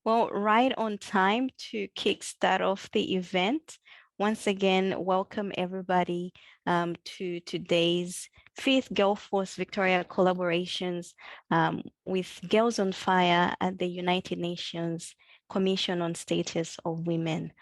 Well, right on time to kickstart off the event. Once again, welcome everybody to today's fifth GirlForce Victoria collaborations with Girls on Fire at the United Nations Commission on Status of Women.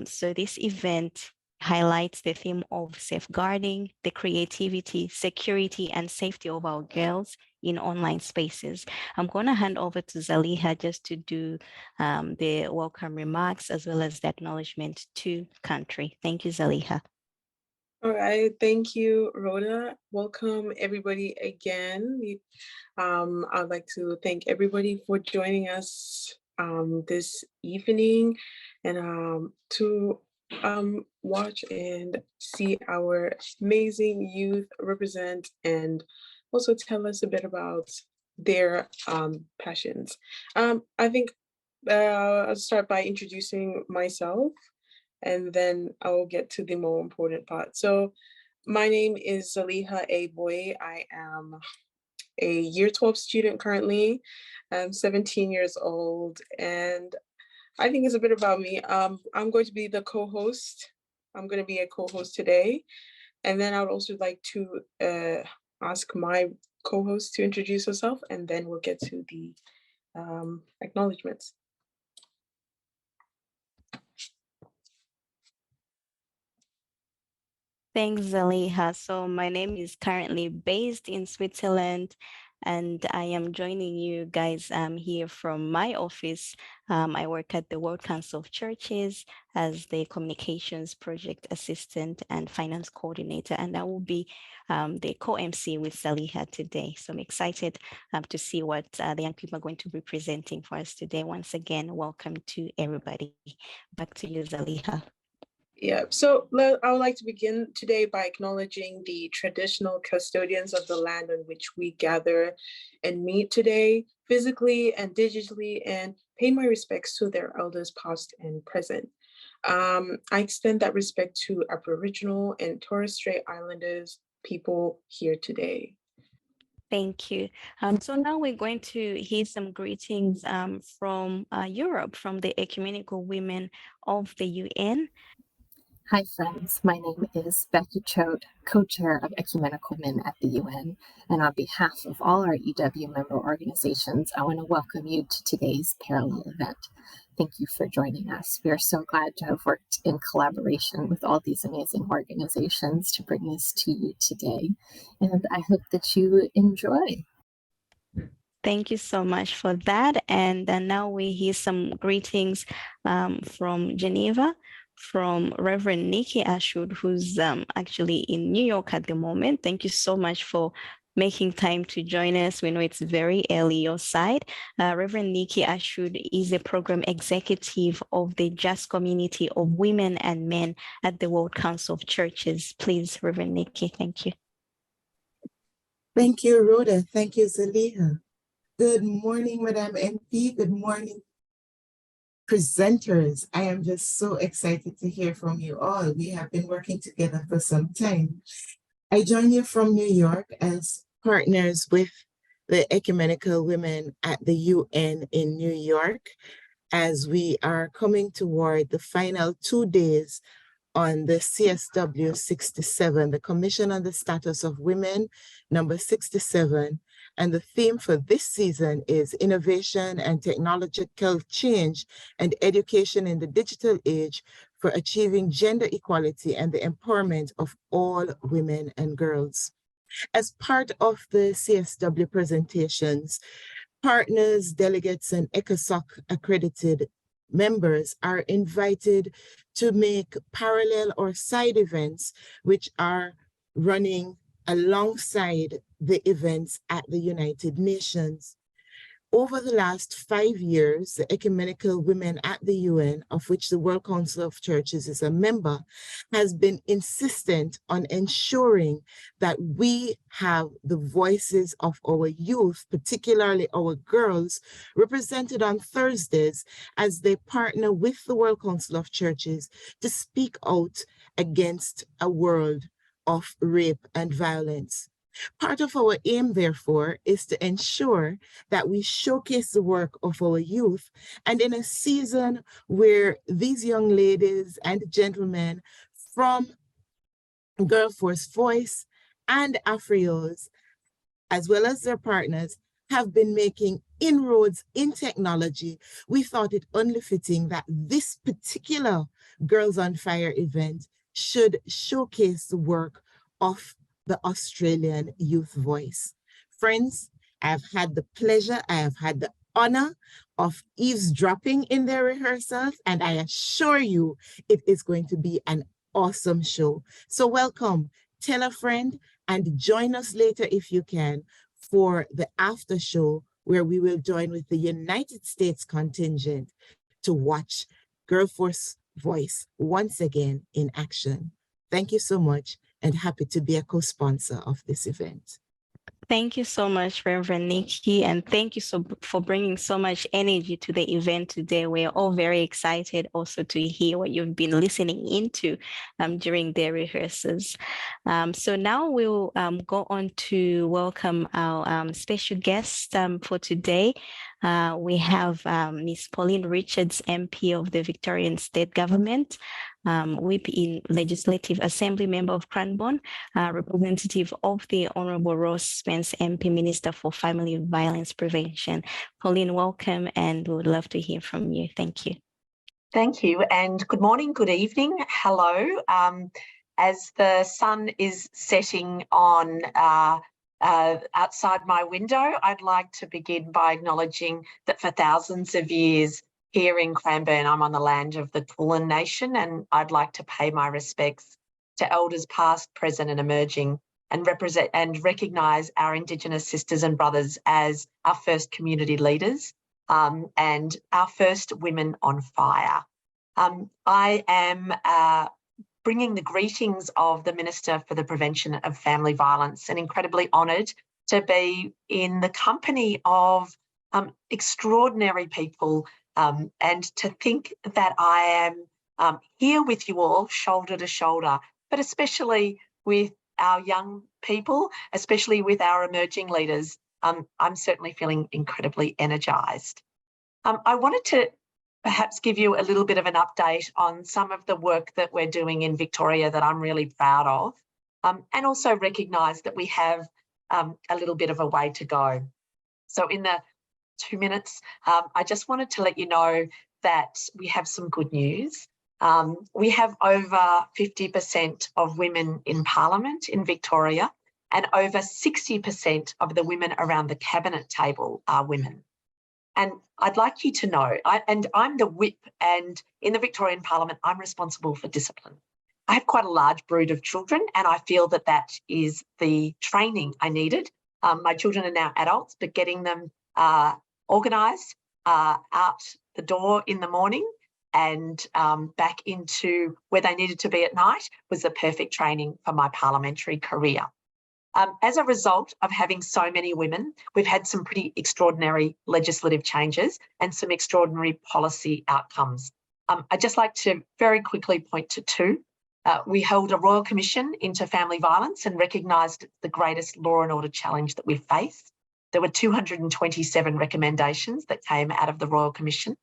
So this event highlights the theme of safeguarding the creativity, security, and safety of our girls in online spaces. I'm going to hand over to Zaliha just to do the welcome remarks as well as the acknowledgement to country. Thank you, Zaliha. All right, thank you, Rhoda. Welcome everybody again. I'd like to thank everybody for joining us this evening and to watch and see our amazing youth represent and also tell us a bit about their passions. I think I'll start by introducing myself, and then I'll get to the more important part. So my name is Zaliha A. Boy. I am a year 12 student currently. I'm 17 years old, and I think it's a bit about me. I'm going to be the co-host. I'm going to be a co-host today. And then I would also like to ask my co-host to introduce herself, and then we'll get to the acknowledgements. Thanks, Zaliha. So my name is currently based in Switzerland, and I am joining you guys here from my office. I work at the World Council of Churches as the Communications Project Assistant and Finance Coordinator, and I will be the co-MC with Zaliha today. So I'm excited to see what the young people are going to be presenting for us today. Once again, welcome to everybody. Back to you, Zaliha. Yeah, so I would like to begin today by acknowledging the traditional custodians of the land on which we gather and meet today, physically and digitally, and pay my respects to their elders past and present. I extend that respect to Aboriginal and Torres Strait Islanders people here today. Thank you. So now we're going to hear some greetings from Europe, from the Ecumenical Women of the UN. Hi friends, my name is Becky Choate, co-chair of Ecumenical Women at the UN, and on behalf of all our EW member organizations, I want to welcome you to today's parallel event. Thank you for joining us. We are so glad to have worked in collaboration with all these amazing organizations to bring this to you today, and I hope that you enjoy. Thank you so much for that. And now we hear some greetings from Geneva, from Reverend Nikki Ashwood, who's actually in New York at the moment. Thank you so much for making time to join us. We know it's very early your side. Reverend Nikki Ashwood is a program executive of the Just Community of Women and Men at the World Council of Churches. Please, Reverend Nikki, thank you. Thank you, Rhoda. Thank you, Zaliha. Good morning, Madam MP. Good morning, presenters. I am just so excited to hear from you all. We have been working together for some time. I join you from New York as partners with the Ecumenical Women at the UN in New York, as we are coming toward the final 2 days on the CSW 67, the Commission on the Status of Women, number 67. And the theme for this season is Innovation and Technological Change and Education in the Digital Age for Achieving Gender Equality and the Empowerment of All Women and Girls. As part of the CSW presentations, partners, delegates, and ECOSOC accredited members are invited to make parallel or side events which are running alongside the events at the United Nations. Over the last 5 years, the Ecumenical Women at the UN, of which the World Council of Churches is a member, has been insistent on ensuring that we have the voices of our youth, particularly our girls, represented on Thursdays as they partner with the World Council of Churches to speak out against a world of rape and violence. Part of our aim, therefore, is to ensure that we showcase the work of our youth, and in a season where these young ladies and gentlemen from GirlForce Voice and AfriAus, as well as their partners, have been making inroads in technology, we thought it only fitting that this particular Girls on Fire event should showcase the work of the Australian youth voice. Friends, I've had the pleasure, I have had the honor of eavesdropping in their rehearsals, and I assure you it is going to be an awesome show. So welcome, tell a friend, and join us later if you can for the after show, where we will join with the United States contingent to watch GirlForce Voice once again in action. Thank you so much, and happy to be a co-sponsor of this event. Thank you so much, Reverend Nikki, and thank you for bringing so much energy to the event today. We're all very excited also to hear what you've been listening into during the rehearsals. So now we'll go on to welcome our special guest for today. We have Ms. Pauline Richards, MP of the Victorian State Government, Whip in Legislative Assembly Member of Cranbourne, representative of the Honourable Ross Spence, MP Minister for Family Violence Prevention. Pauline, welcome, and we would love to hear from you. Thank you. Thank you, and good morning, good evening, hello. As the sun is setting on outside my window, I'd like to begin by acknowledging that for thousands of years here in Cranbourne, I'm on the land of the Kulin Nation, and I'd like to pay my respects to elders past, present and emerging, and represent and recognise our Indigenous sisters and brothers as our first community leaders and our first women on fire. I am bringing the greetings of the Minister for the Prevention of Family Violence, and incredibly honoured to be in the company of extraordinary people, and to think that I am here with you all, shoulder to shoulder, but especially with our young people, especially with our emerging leaders. I'm certainly feeling incredibly energised. I wanted to perhaps give you a little bit of an update on some of the work that we're doing in Victoria that I'm really proud of, and also recognise that we have a little bit of a way to go. So in the 2 minutes, I just wanted to let you know that we have some good news. We have over 50% of women in Parliament in Victoria, and over 60% of the women around the cabinet table are women. And I'd like you to know, I'm the whip, and in the Victorian Parliament, I'm responsible for discipline. I have quite a large brood of children, and I feel that that is the training I needed. My children are now adults, but getting them organised out the door in the morning and back into where they needed to be at night was the perfect training for my parliamentary career. As a result of having so many women, we've had some pretty extraordinary legislative changes and some extraordinary policy outcomes. I'd just like to very quickly point to two. We held a Royal Commission into family violence and recognised the greatest law and order challenge that we've faced. There were 227 recommendations that came out of the Royal Commission.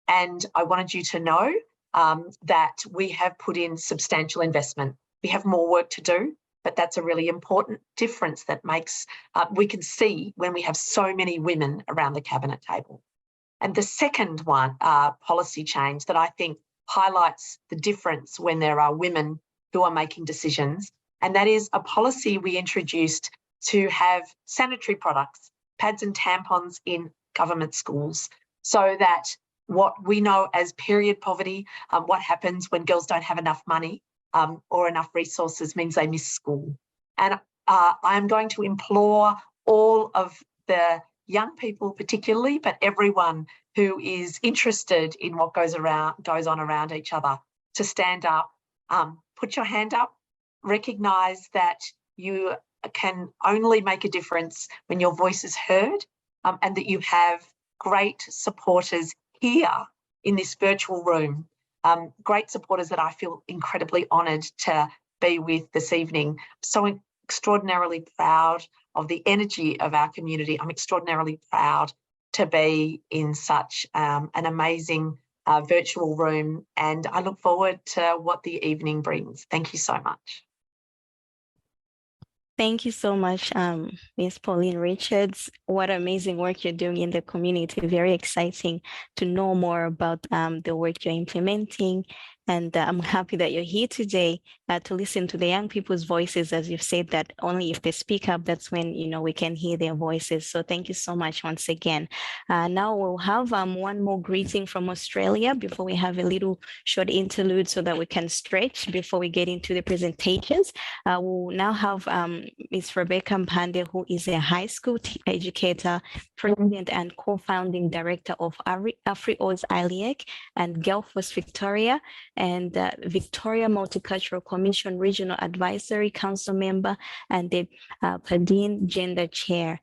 And I wanted you to know that we have put in substantial investment. We have more work to do, but that's a really important difference that makes, we can see when we have so many women around the cabinet table. And the second one, policy change that I think highlights the difference when there are women who are making decisions, and that is a policy we introduced to have sanitary products, pads and tampons in government schools, so that what we know as period poverty, what happens when girls don't have enough money or enough resources, means they miss school. And I'm going to implore all of the young people particularly, but everyone who is interested in what goes on around each other, to stand up, put your hand up, recognise that you can only make a difference when your voice is heard, and that you have great supporters here in this virtual room, great supporters that I feel incredibly honoured to be with this evening. So extraordinarily proud of the energy of our community. I'm extraordinarily proud to be in such an amazing virtual room, and I look forward to what the evening brings. Thank you so much. Thank you so much, Ms. Pauline Richards. What amazing work you're doing in the community. Very exciting to know more about the work you're implementing. And I'm happy that you're here today to listen to the young people's voices, as you've said that only if they speak up, that's when, you know, we can hear their voices. So thank you so much once again. Now we'll have one more greeting from Australia before we have a little short interlude so that we can stretch before we get into the presentations. We'll now have Ms. Rebecca Mpande, who is a high school educator, president and co-founding director of AfriAus iLEAC and GirlForce Victoria, and Victoria Multicultural Commission Regional Advisory Council member, and the PAADN Gender Chair.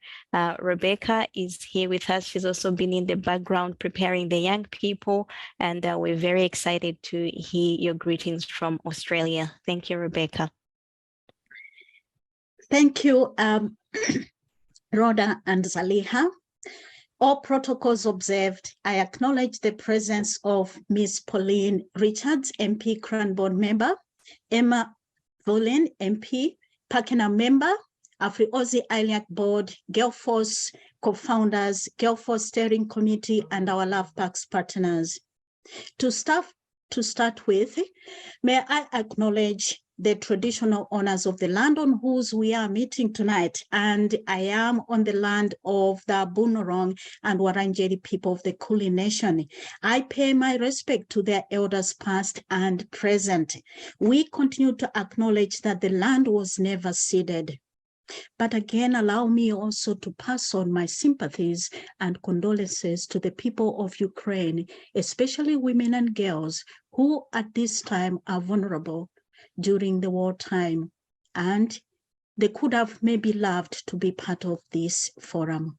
Rebecca is here with us. She's also been in the background preparing the young people, and we're very excited to hear your greetings from Australia. Thank you, Rebecca. Thank you, Rhoda and Zaliha. All protocols observed, I acknowledge the presence of Ms. Pauline Richards, MP Cranbourne member, Emma Volin, MP, Pakenham member, AfriAus iLEAC board, GirlForce co-founders, GirlForce steering committee, and our Love Packs partners. To start with, may I acknowledge the traditional owners of the land on whose we are meeting tonight, and I am on the land of the Bunurong and Wurundjeri people of the Kulin Nation. I pay my respect to their elders past and present. We continue to acknowledge that the land was never ceded. But again, allow me also to pass on my sympathies and condolences to the people of Ukraine, especially women and girls who at this time are vulnerable during the wartime, and they could have maybe loved to be part of this forum.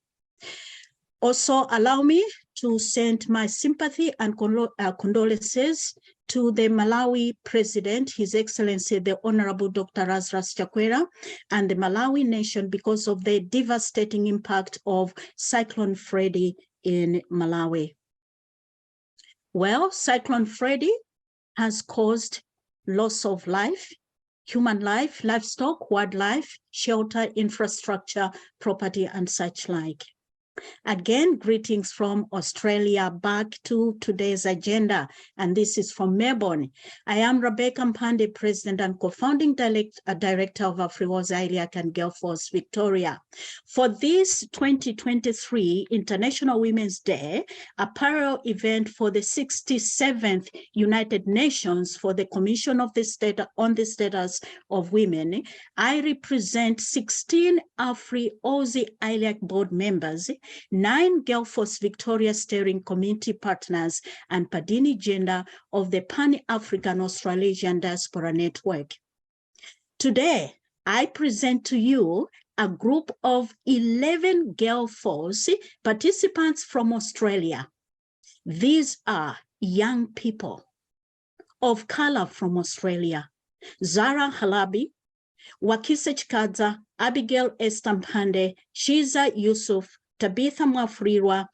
Also, allow me to send my sympathy and condolences to the Malawi President, His Excellency, the Honorable Dr. Lazarus Chakwera, and the Malawi nation because of the devastating impact of Cyclone Freddy in Malawi. Well, Cyclone Freddy has caused loss of life, human life, livestock, wildlife, shelter, infrastructure, property, and such like. Again, greetings from Australia, back to today's agenda, and this is from Melbourne. I am Rebecca Mpande, President and co-founding director of AfriAus iLEAC and GirlForce Victoria. For this 2023 International Women's Day, apparel event for the 67th United Nations for the Commission of the on the Status of Women, I represent 16 AfriAus iLEAC board members, 9 GirlForce Victoria Steering Committee partners, and PAADN Gender of the Pan-African Australasian Diaspora Network. Today, I present to you a group of 11 GirlForce participants from Australia. These are young people of color from Australia: Zara Halabi, Wakise Chikadza, Abigail Esther Mpande, Shiza Yusuf, Tabitha Mwafrirwa,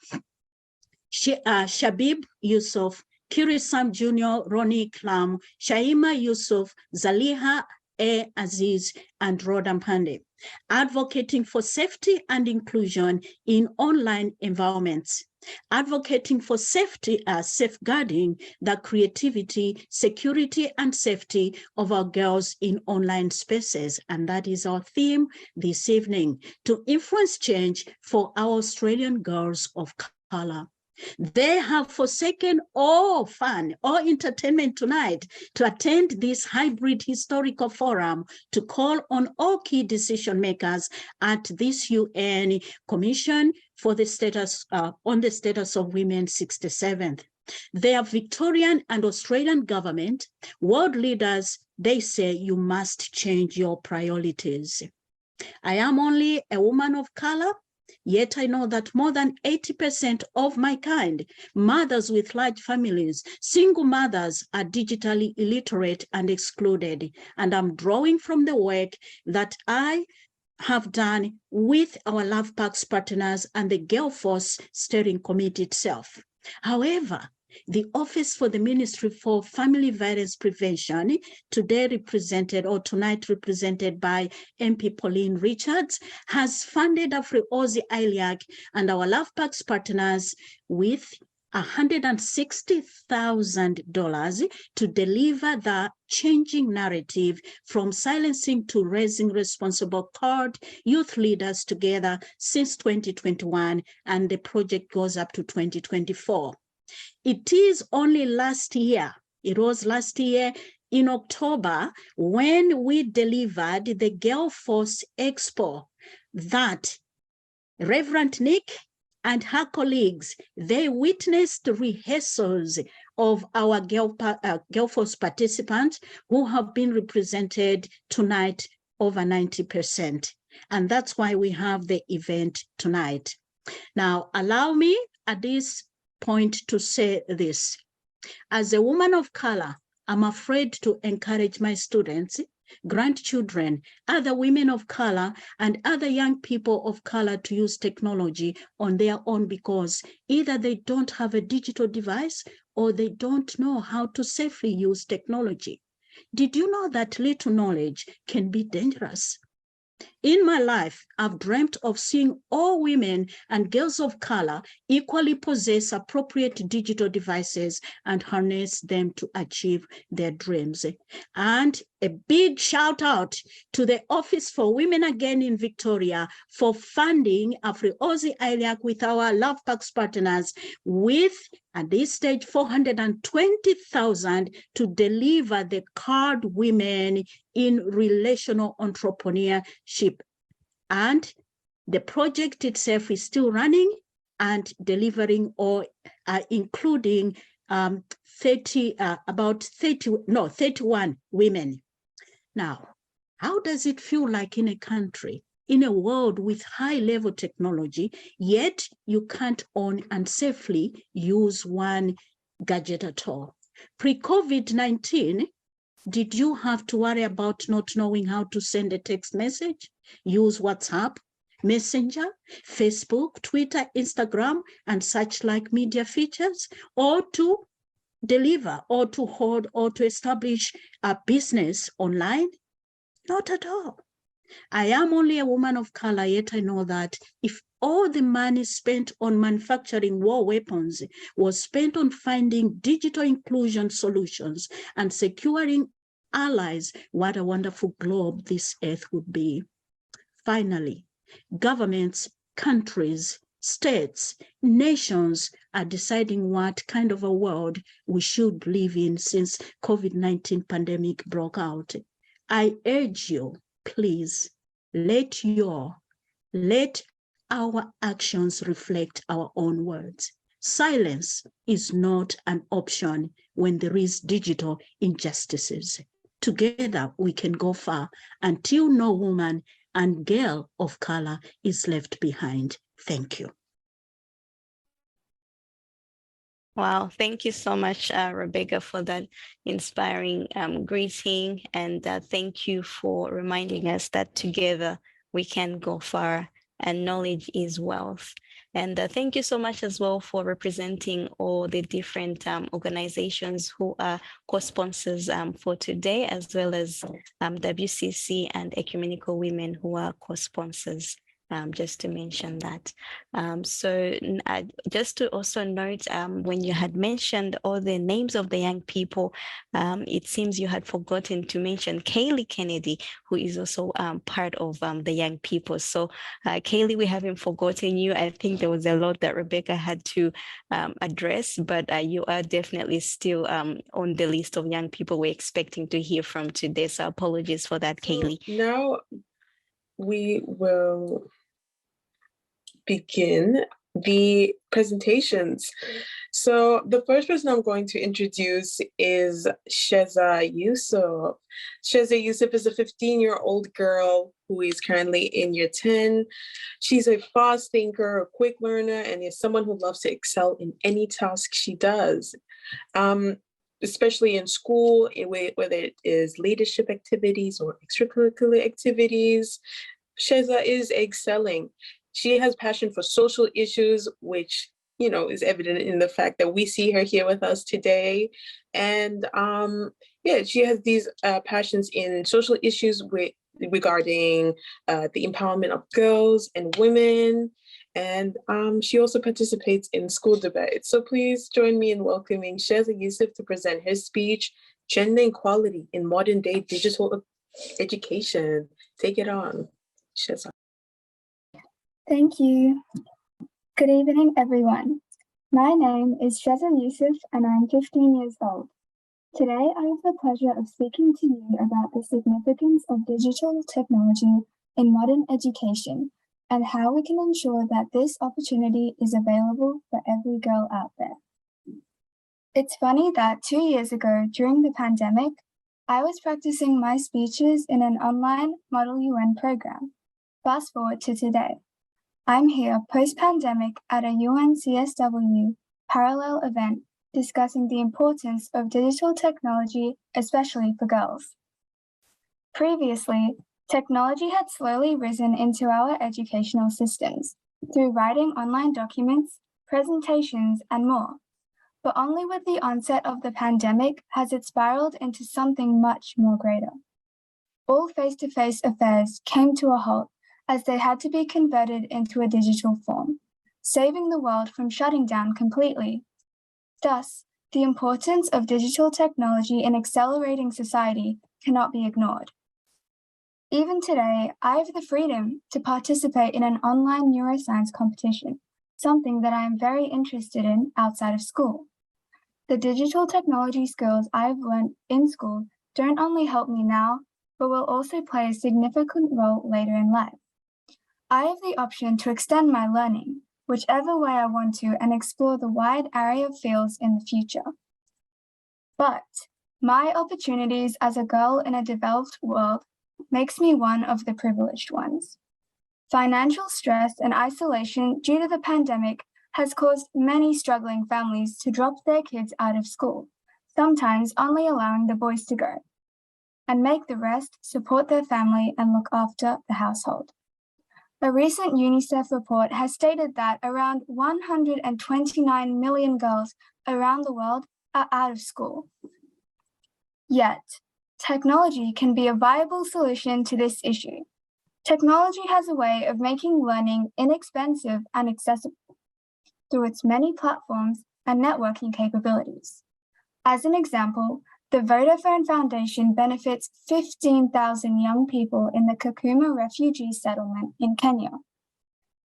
Shabib Yusuf, Kirisam Jr., Ronnie Klam, Shaima Yusuf, Zaliha A. Aziz, and Rhoda Mpande, advocating for safety and inclusion in online environments, advocating for safety, safeguarding the creativity, security, and safety of our girls in online spaces. And that is our theme this evening, to influence change for our Australian girls of color. They have forsaken all fun, all entertainment tonight to attend this hybrid historical forum to call on all key decision makers at this UN Commission for the Status on the Status of Women 67th. Their Victorian and Australian government, world leaders, they say you must change your priorities. I am only a woman of color, Yet I know that more than 80% of my kind, mothers with large families, single mothers, are digitally illiterate and excluded. And I'm drawing from the work that I have done with our Love Packs partners and the GirlForce steering committee itself. However, the Office for the Ministry for Family Violence Prevention, tonight represented by MP Pauline Richards, has funded AfriAus iLEAC and our Love Packs partners with $160,000 to deliver the changing narrative from silencing to raising responsible third youth leaders together since 2021, and the project goes up to 2024. It is only last year, it was last year in October, when we delivered the GirlForce Expo, that Reverend Nick and her colleagues, they witnessed rehearsals of our GirlForce participants who have been represented tonight over 90%. And that's why we have the event tonight. Now, allow me at this point to say this. As a woman of color, I'm afraid to encourage my students, grandchildren, other women of color, and other young people of color to use technology on their own, because either they don't have a digital device or they don't know how to safely use technology. Did you know that little knowledge can be dangerous? In my life, I've dreamt of seeing all women and girls of color equally possess appropriate digital devices and harness them to achieve their dreams. And a big shout out to the Office for Women Again in Victoria for funding AfriAus iLEAC with our Love Packs partners with, at this stage, $420,000 to deliver the card women in relational entrepreneurship. And the project itself is still running and delivering, or including 31 women. Now, how does it feel like in a country, in a world with high-level technology, yet you can't own and safely use one gadget at all? Pre-COVID-19, did you have to worry about not knowing how to send a text message, use WhatsApp, Messenger, Facebook, Twitter, Instagram, and such like media features, or to deliver, or to hold, or to establish a business online? Not at all. I am only a woman of color, yet I know that if all the money spent on manufacturing war weapons was spent on finding digital inclusion solutions and securing allies, what a wonderful globe this earth would be. Finally, governments, countries, states, nations are deciding what kind of a world we should live in since COVID-19 pandemic broke out. I urge you, please, let our actions reflect our own words. Silence is not an option when there is digital injustices. Together we can go far until no woman and girl of color is left behind. Thank you. Wow, thank you so much, Rebecca, for that inspiring greeting. And thank you for reminding us that together we can go far and knowledge is wealth. And thank you so much as well for representing all the different organizations who are co-sponsors for today, as well as WCC and Ecumenical Women who are co-sponsors. Just to mention that. So just to also note, when you had mentioned all the names of the young people, it seems you had forgotten to mention Kaylee Kennedy, who is also part of the young people. So Kaylee, we haven't forgotten you. I think there was a lot that Rebecca had to address, but you are definitely still on the list of young people we're expecting to hear from today. So apologies for that, Kaylee. Now we will begin the presentations. So the first person I'm going to introduce is Sheza Yusuf. Sheza Yusuf is a 15-year-old girl who is currently in year 10. She's a fast thinker, a quick learner, and is someone who loves to excel in any task she does. Especially in school, whether it is leadership activities or extracurricular activities, Sheza is excelling. She has passion for social issues, which, you know, is evident in the fact that we see her here with us today. And yeah, she has these passions in social issues regarding the empowerment of girls and women. And she also participates in school debates. So please join me in welcoming Sheza Yusuf to present her speech, Gender Equality in Modern Day Digital Education. Take it on, Sheza. Thank you. Good evening, everyone. My name is Sheza Yusuf and I'm 15 years old. Today, I have the pleasure of speaking to you about the significance of digital technology in modern education and how we can ensure that this opportunity is available for every girl out there. It's funny that 2 years ago, during the pandemic, I was practicing my speeches in an online Model UN program. Fast forward to today. I'm here post-pandemic at a UN CSW parallel event discussing the importance of digital technology, especially for girls. Previously, technology had slowly risen into our educational systems through writing online documents, presentations, and more. But only with the onset of the pandemic has it spiraled into something much more greater. All face-to-face affairs came to a halt as they had to be converted into a digital form, saving the world from shutting down completely. Thus, the importance of digital technology in accelerating society cannot be ignored. Even today, I have the freedom to participate in an online neuroscience competition, something that I am very interested in outside of school. The digital technology skills I've learned in school don't only help me now, but will also play a significant role later in life. I have the option to extend my learning, whichever way I want to, and explore the wide array of fields in the future. But my opportunities as a girl in a developed world makes me one of the privileged ones. Financial stress and isolation due to the pandemic has caused many struggling families to drop their kids out of school, sometimes only allowing the boys to go, and make the rest support their family and look after the household. A recent UNICEF report has stated that around 129 million girls around the world are out of school. Yet, technology can be a viable solution to this issue. Technology has a way of making learning inexpensive and accessible through its many platforms and networking capabilities. As an example, the Vodafone Foundation benefits 15,000 young people in the Kakuma refugee settlement in Kenya.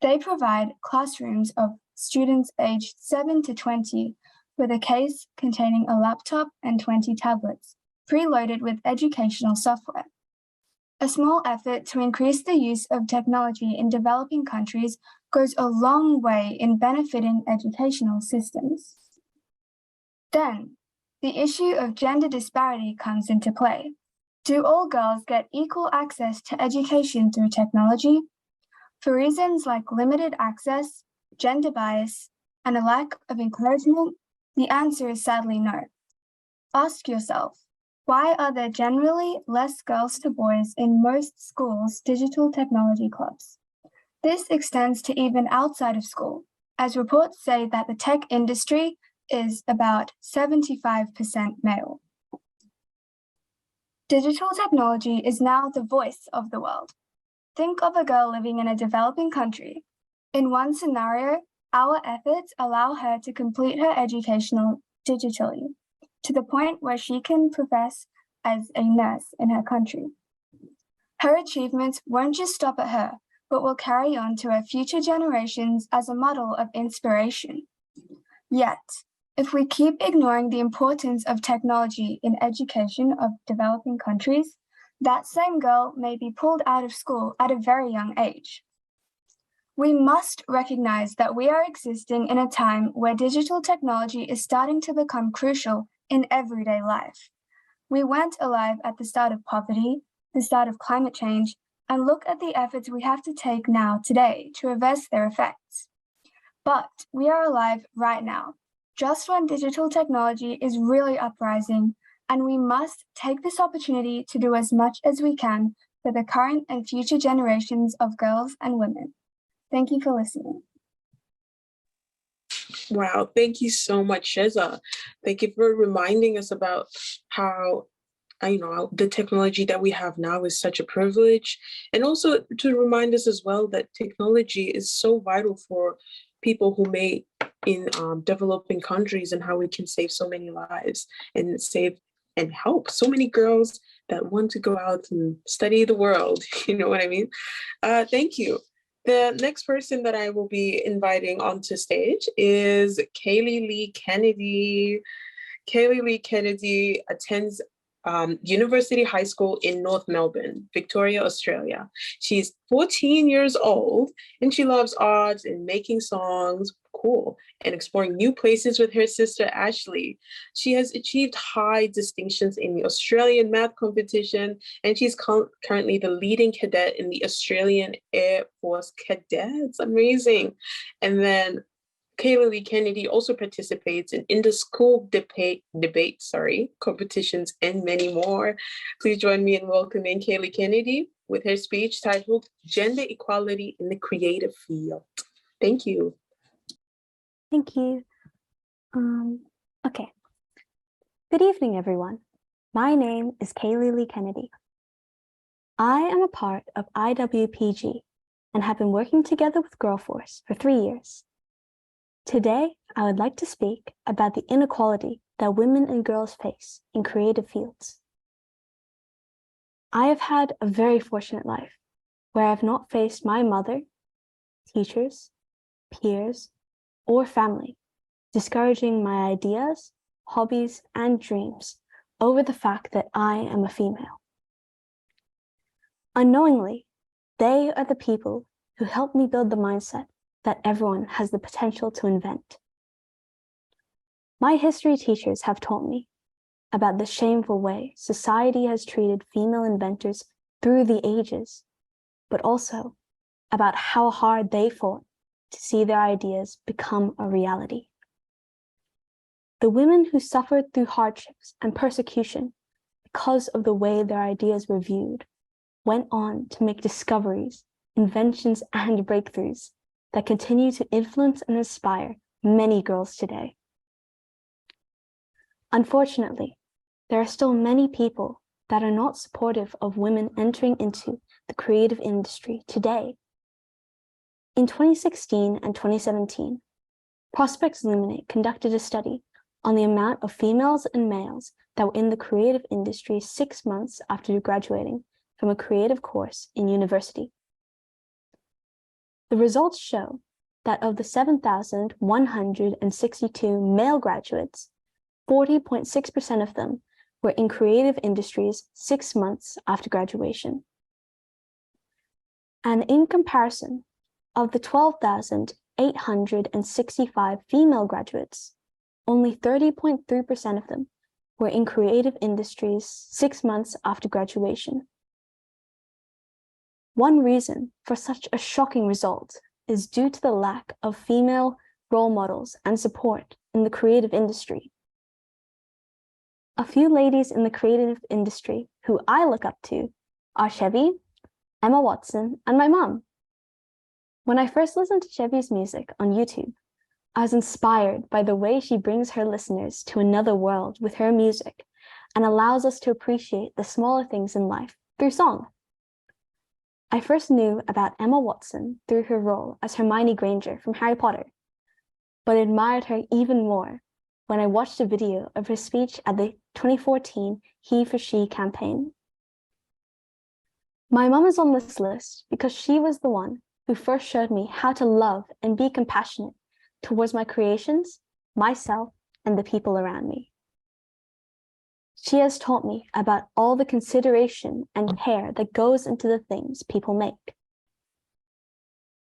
They provide classrooms of students aged 7 to 20 with a case containing a laptop and 20 tablets, preloaded with educational software. A small effort to increase the use of technology in developing countries goes a long way in benefiting educational systems. Then, the issue of gender disparity comes into play. Do all girls get equal access to education through technology? For reasons like limited access, gender bias, and a lack of encouragement, the answer is sadly no. Ask yourself, why are there generally less girls to boys in most schools' digital technology clubs? This extends to even outside of school, as reports say that the tech industry is about 75% male. Digital technology is now the voice of the world. Think of a girl living in a developing country. In one scenario, our efforts allow her to complete her education digitally, to the point where she can profess as a nurse in her country. Her achievements won't just stop at her, but will carry on to her future generations as a model of inspiration. Yet, if we keep ignoring the importance of technology in education of developing countries, that same girl may be pulled out of school at a very young age. We must recognize that we are existing in a time where digital technology is starting to become crucial in everyday life. We weren't alive at the start of poverty, the start of climate change, and look at the efforts we have to take now today to reverse their effects. But we are alive right now, just when digital technology is really uprising, and we must take this opportunity to do as much as we can for the current and future generations of girls and women. Thank you for listening. Wow, thank you so much, Sheza. Thank you for reminding us about how the technology that we have now is such a privilege, and also to remind us as well that technology is so vital for people who may in developing countries, and how we can save so many lives and save and help so many girls that want to go out and study the world. You know what I mean? Thank you. The next person that I will be inviting onto stage is Kaylee Lee Kennedy. Kaylee Lee Kennedy attends University High School in North Melbourne, Victoria, Australia. She's 14 years old and she loves art and making songs, cool, and exploring new places with her sister Ashley. She has achieved high distinctions in the Australian math competition, and she's currently the leading cadet in the Australian Air Force Cadets. Amazing. And then Kaylee Lee Kennedy also participates in inter-school debate competitions and many more. Please join me in welcoming Kaylee Kennedy with her speech titled Gender Equality in the Creative Field. Thank you. Thank you. Okay. Good evening, everyone. My name is Kaylee Lee Kennedy. I am a part of IWPG and have been working together with GirlForce for 3 years. Today, I would like to speak about the inequality that women and girls face in creative fields. I have had a very fortunate life where I have not faced my mother, teachers, peers, or family discouraging my ideas, hobbies, and dreams over the fact that I am a female. Unknowingly, they are the people who helped me build the mindset that everyone has the potential to invent. My history teachers have taught me about the shameful way society has treated female inventors through the ages, but also about how hard they fought to see their ideas become a reality. The women who suffered through hardships and persecution because of the way their ideas were viewed went on to make discoveries, inventions, and breakthroughs that continue to influence and inspire many girls today. Unfortunately, there are still many people that are not supportive of women entering into the creative industry today. In 2016 and 2017, Prospects Illuminate conducted a study on the amount of females and males that were in the creative industry 6 months after graduating from a creative course in university. The results show that of the 7,162 male graduates, 40.6% of them were in creative industries 6 months after graduation. And in comparison, of the 12,865 female graduates, only 30.3% of them were in creative industries 6 months after graduation. One reason for such a shocking result is due to the lack of female role models and support in the creative industry. A few ladies in the creative industry who I look up to are Chevy, Emma Watson, and my mom. When I first listened to Chevy's music on YouTube, I was inspired by the way she brings her listeners to another world with her music and allows us to appreciate the smaller things in life through song. I first knew about Emma Watson through her role as Hermione Granger from Harry Potter, but admired her even more when I watched a video of her speech at the 2014 He for She campaign. My mom is on this list because she was the one who first showed me how to love and be compassionate towards my creations, myself, and the people around me. She has taught me about all the consideration and care that goes into the things people make.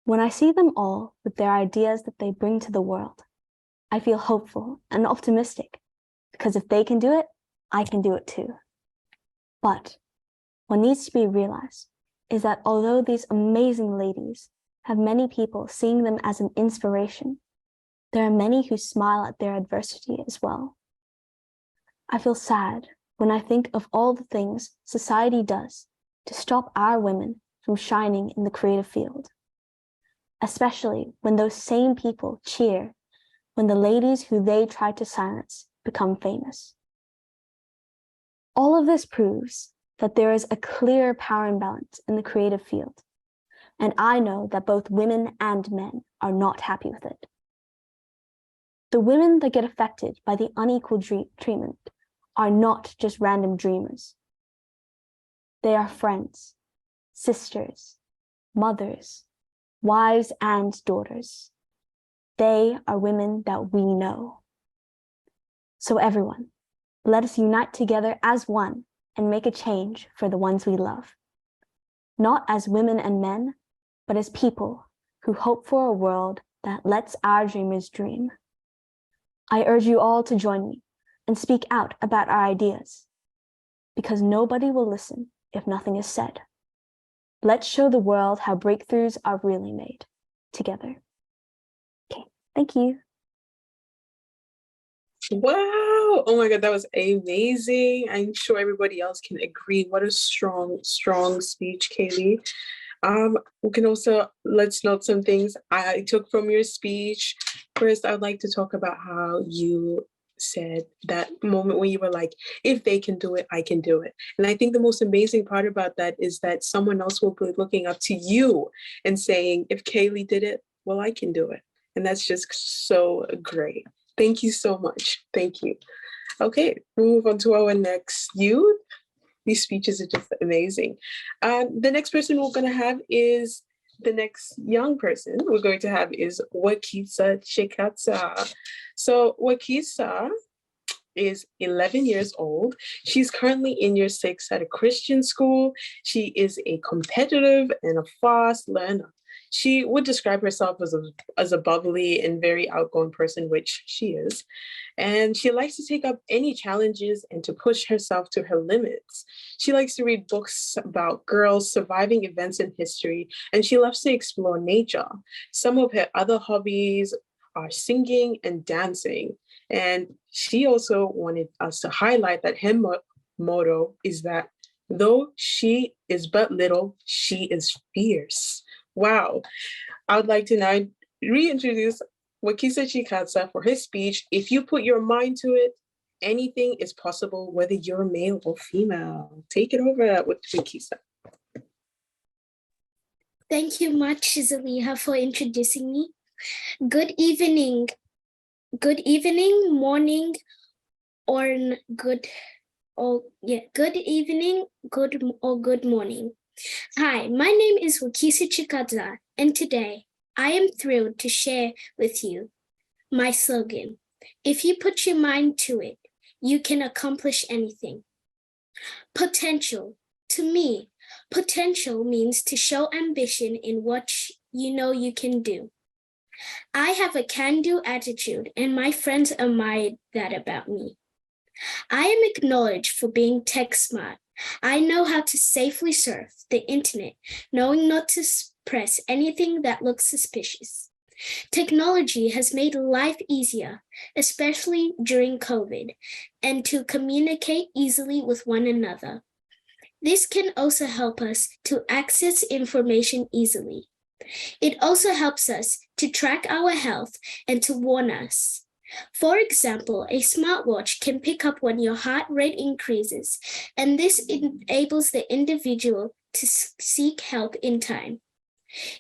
When I see them all with their ideas that they bring to the world, I feel hopeful and optimistic, because if they can do it, I can do it too. But what needs to be realized is that although these amazing ladies have many people seeing them as an inspiration, there are many who smile at their adversity as well. I feel sad when I think of all the things society does to stop our women from shining in the creative field, especially when those same people cheer when the ladies who they tried to silence become famous. All of this proves that there is a clear power imbalance in the creative field, and I know that both women and men are not happy with it. The women that get affected by the unequal treatment are not just random dreamers. They are friends, sisters, mothers, wives, and daughters. They are women that we know. So everyone, let us unite together as one and make a change for the ones we love. Not as women and men, but as people who hope for a world that lets our dreamers dream. I urge you all to join me and speak out about our ideas, because nobody will listen if nothing is said. Let's show the world how breakthroughs are really made together. Okay, thank you. Wow. Oh my God, that was amazing. I'm sure everybody else can agree. What a strong, strong speech, Kaylee. We can also, let's note some things I took from your speech. First, I'd like to talk about how you said that moment when you were like, if they can do it, I can do it. And I think the most amazing part about that is that someone else will be looking up to you and saying, if Kaylee did it, well, I can do it. And that's just so great. Thank you so much. Thank you. Okay, we'll move on to our next youth. These speeches are just amazing. The next person we're going to have is the next young person we're going to have is Wakisa Chikatsa. So Wakisa is 11 years old. She's currently in year 6 at a Christian school. She is a competitive and a fast learner. She would describe herself as a bubbly and very outgoing person, which she is. And she likes to take up any challenges and to push herself to her limits. She likes to read books about girls surviving events in history, and she loves to explore nature. Some of her other hobbies are singing and dancing. And she also wanted us to highlight that her motto is that though she is but little, she is fierce. Wow. I would like to now reintroduce Wakisa Chikatsa for his speech. If you put your mind to it, anything is possible, whether you're male or female. Take it over with Wakisa. Thank you much, Zaliha, for introducing me. Good evening, morning, or good evening, good morning. Hi, my name is Wakisa Chikatsa, and today I am thrilled to share with you my slogan. If you put your mind to it, you can accomplish anything. Potential. To me, potential means to show ambition in what you know you can do. I have a can-do attitude, and my friends admire that about me. I am acknowledged for being tech smart. I know how to safely surf the internet, knowing not to press anything that looks suspicious. Technology has made life easier, especially during COVID, and to communicate easily with one another. This can also help us to access information easily. It also helps us to track our health and to warn us. For example, a smartwatch can pick up when your heart rate increases, and this enables the individual to seek help in time.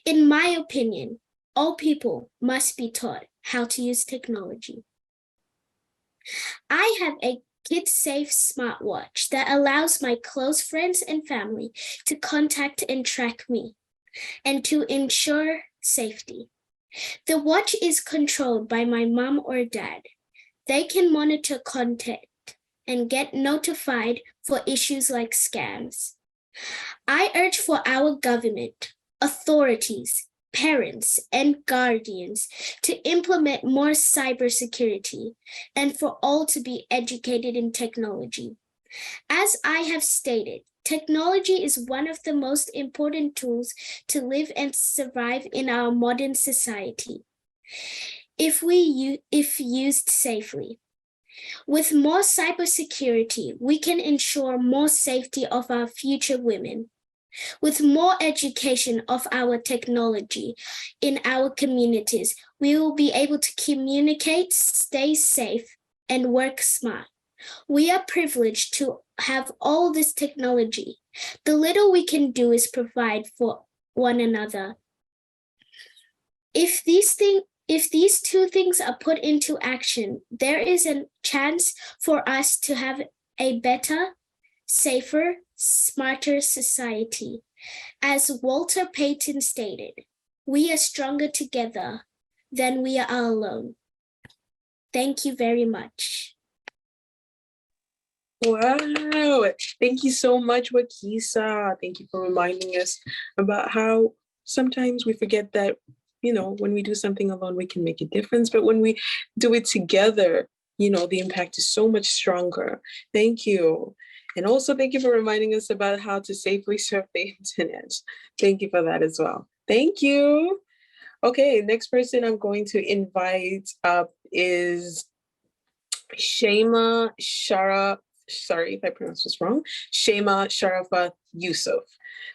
In my opinion, all people must be taught how to use technology. I have a kid-safe smartwatch that allows my close friends and family to contact and track me, and to ensure safety. The watch is controlled by my mom or dad. They can monitor content and get notified for issues like scams. I urge for our government, authorities, parents, and guardians to implement more cybersecurity and for all to be educated in technology. As I have stated, technology is one of the most important tools to live and survive in our modern society, if used safely. With more cybersecurity, we can ensure more safety of our future women. With more education of our technology in our communities, we will be able to communicate, stay safe, and work smart. We are privileged to have all this technology. The little we can do is provide for one another. If these two things are put into action, there is a chance for us to have a better, safer, smarter society. As Walter Payton stated, we are stronger together than we are alone. Thank you very much. Wow, thank you so much, Wakisa. Thank you for reminding us about how sometimes we forget that, when we do something alone, we can make a difference. But when we do it together, the impact is so much stronger. Thank you. And also thank you for reminding us about how to safely surf the internet. Thank you for that as well. Thank you. Okay, next person I'm going to invite up is Shema Shara. Sorry if I pronounced this wrong, Shema Sharafa Yusuf.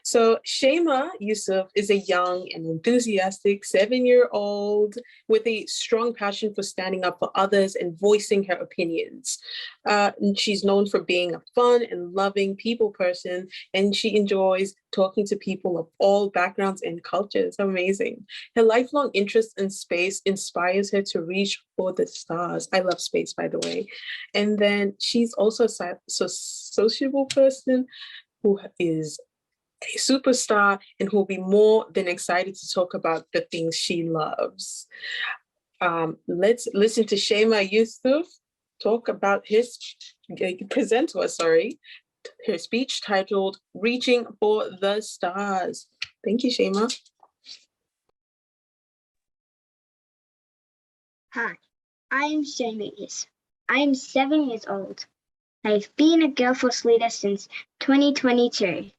So Shema Yusuf is a young and enthusiastic 7-year-old with a strong passion for standing up for others and voicing her opinions. She's known for being a fun and loving people person, and she enjoys talking to people of all backgrounds and cultures. Amazing. Her lifelong interest in space inspires her to reach for the stars. I love space, by the way. And then she's also a sociable person who is a superstar and who will be more than excited to talk about the things she loves. Let's listen to Shema Yusuf present to us, her speech titled Reaching for the Stars. Thank you, Shema. Hi, I am Shema Yusuf. I am 7 years old. I've been a GirlForce leader since 2022.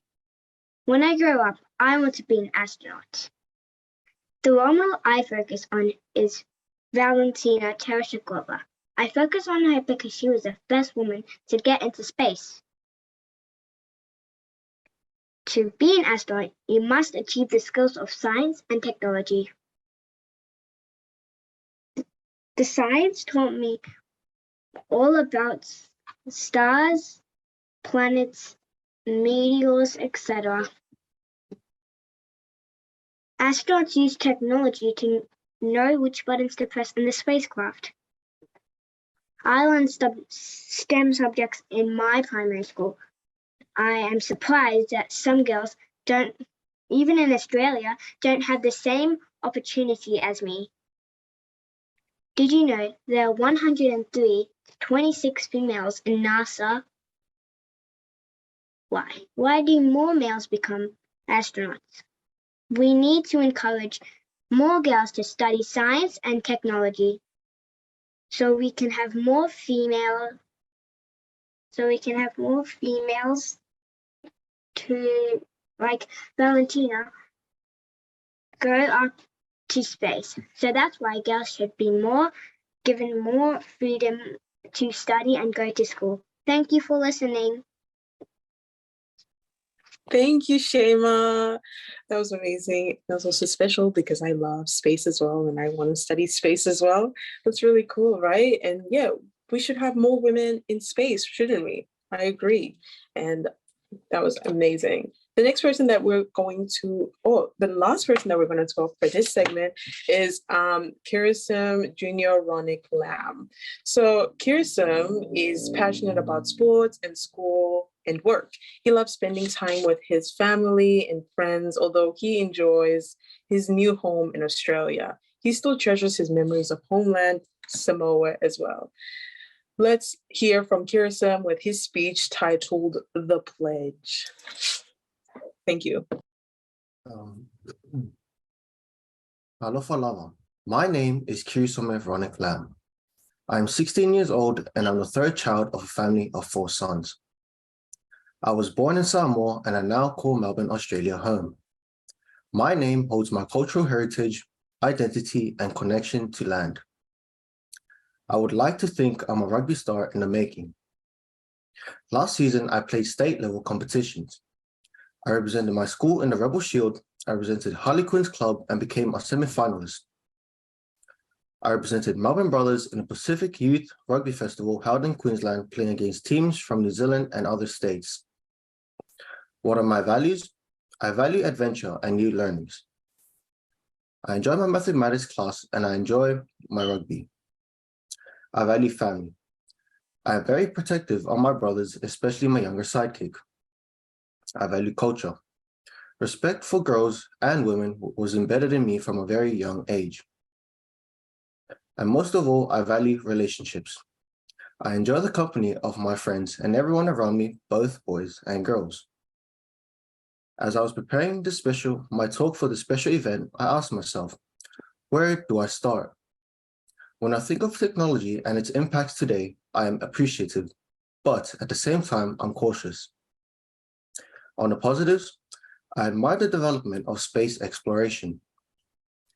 When I grow up, I want to be an astronaut. The role model I focus on is Valentina Tereshkova. I focus on her because she was the first woman to get into space. To be an astronaut, you must achieve the skills of science and technology. The science taught me all about stars, planets, meteors, etc. Astronauts use technology to know which buttons to press in the spacecraft. I learned STEM subjects in my primary school. I am surprised that some girls even in Australia, don't have the same opportunity as me. Did you know there are 103 to 26 females in NASA? Why? Why do more males become astronauts? We need to encourage more girls to study science and technology so we can have more females to, like Valentina, go up to space. So that's why girls should be given more freedom to study and go to school. Thank you for listening. Thank you, Shema. That was amazing. That was also special because I love space as well, and I want to study space as well. That's really cool, right? And yeah, we should have more women in space, shouldn't we? I agree. And that was amazing. The next person that we're going to, the last person that we're going to talk for this segment is Kirisum Junior Ronick Lamb. So Kirisum is passionate about sports and school and work. He loves spending time with his family and friends, although he enjoys his new home in Australia. He still treasures his memories of homeland, Samoa as well. Let's hear from Kirisum with his speech titled The Pledge. Thank you. Alofa lava. My name is Kirisome Veronica Lam. I'm 16 years old and I'm the third child of a family of 4 sons. I was born in Samoa and I now call Melbourne, Australia home. My name holds my cultural heritage, identity, and connection to land. I would like to think I'm a rugby star in the making. Last season, I played state-level competitions. I represented my school in the Rebel Shield, I represented Harlequins Club and became a semi-finalist. I represented Melbourne Brothers in the Pacific Youth Rugby Festival held in Queensland, playing against teams from New Zealand and other states. What are my values? I value adventure and new learnings. I enjoy my mathematics class and I enjoy my rugby. I value family. I am very protective of my brothers, especially my younger sidekick. I value culture. Respect for girls and women was embedded in me from a very young age. And most of all, I value relationships. I enjoy the company of my friends and everyone around me, both boys and girls. As I was preparing my talk for the special event, I asked myself, where do I start? When I think of technology and its impacts today, I am appreciative, but at the same time, I'm cautious. On the positives, I admire the development of space exploration.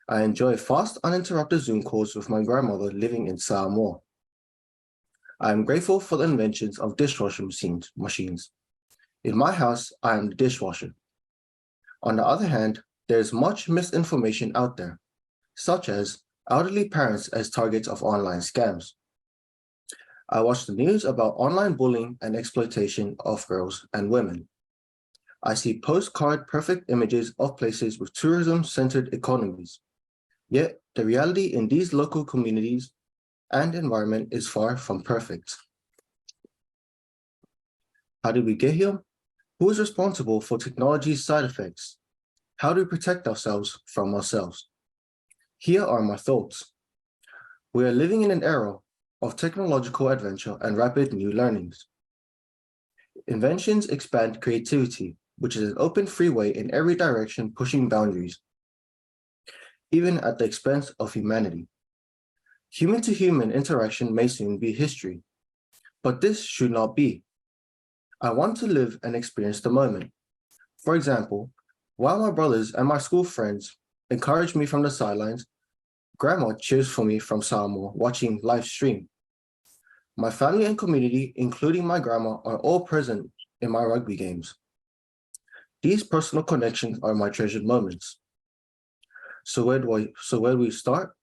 I enjoy fast, uninterrupted Zoom calls with my grandmother living in Samoa. I am grateful for the inventions of dishwasher machines. In my house, I am the dishwasher. On the other hand, there is much misinformation out there, such as elderly parents as targets of online scams. I watch the news about online bullying and exploitation of girls and women. I see postcard perfect images of places with tourism-centered economies. Yet the reality in these local communities and environment is far from perfect. How did we get here? Who is responsible for technology's side effects? How do we protect ourselves from ourselves? Here are my thoughts. We are living in an era of technological adventure and rapid new learnings. Inventions expand creativity, which is an open freeway in every direction, pushing boundaries, even at the expense of humanity. Human-to-human interaction may soon be history, but this should not be. I want to live and experience the moment. For example, while my brothers and my school friends encourage me from the sidelines, Grandma cheers for me from Samoa watching live stream. My family and community, including my grandma, are all present in my rugby games. These personal connections are my treasured moments. So where do we start?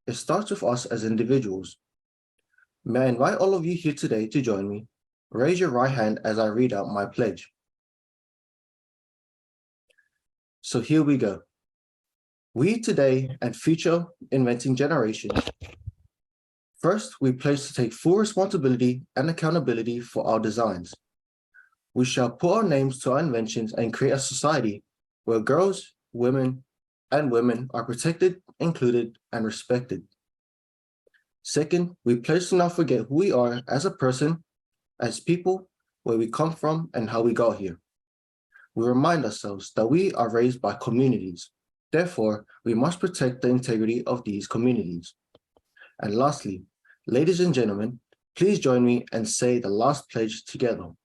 It starts with us as individuals. May I invite all of you here today to join me? Raise your right hand as I read out my pledge. So here we go. We today and future inventing generations. First, we pledge to take full responsibility and accountability for our designs. We shall put our names to our inventions and create a society where girls, women are protected, included, and respected. Second, we pledge to not forget who we are as a person, as people, where we come from, and how we got here. We remind ourselves that we are raised by communities. Therefore, we must protect the integrity of these communities. And lastly, ladies and gentlemen, please join me and say the last pledge together.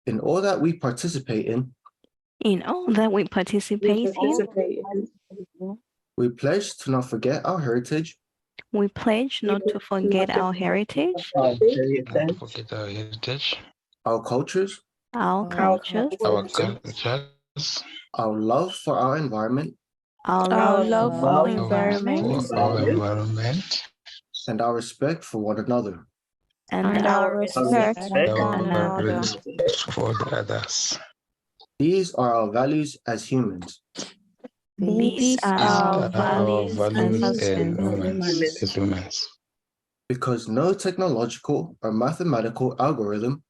In all that we participate in, we pledge to not forget our heritage. We pledge not to forget our heritage, our cultures, our love for our environment, our love for our environment, and our respect for one another. And our respect for others. These are our values as humans. These are our values as humans. Because no technological or mathematical algorithm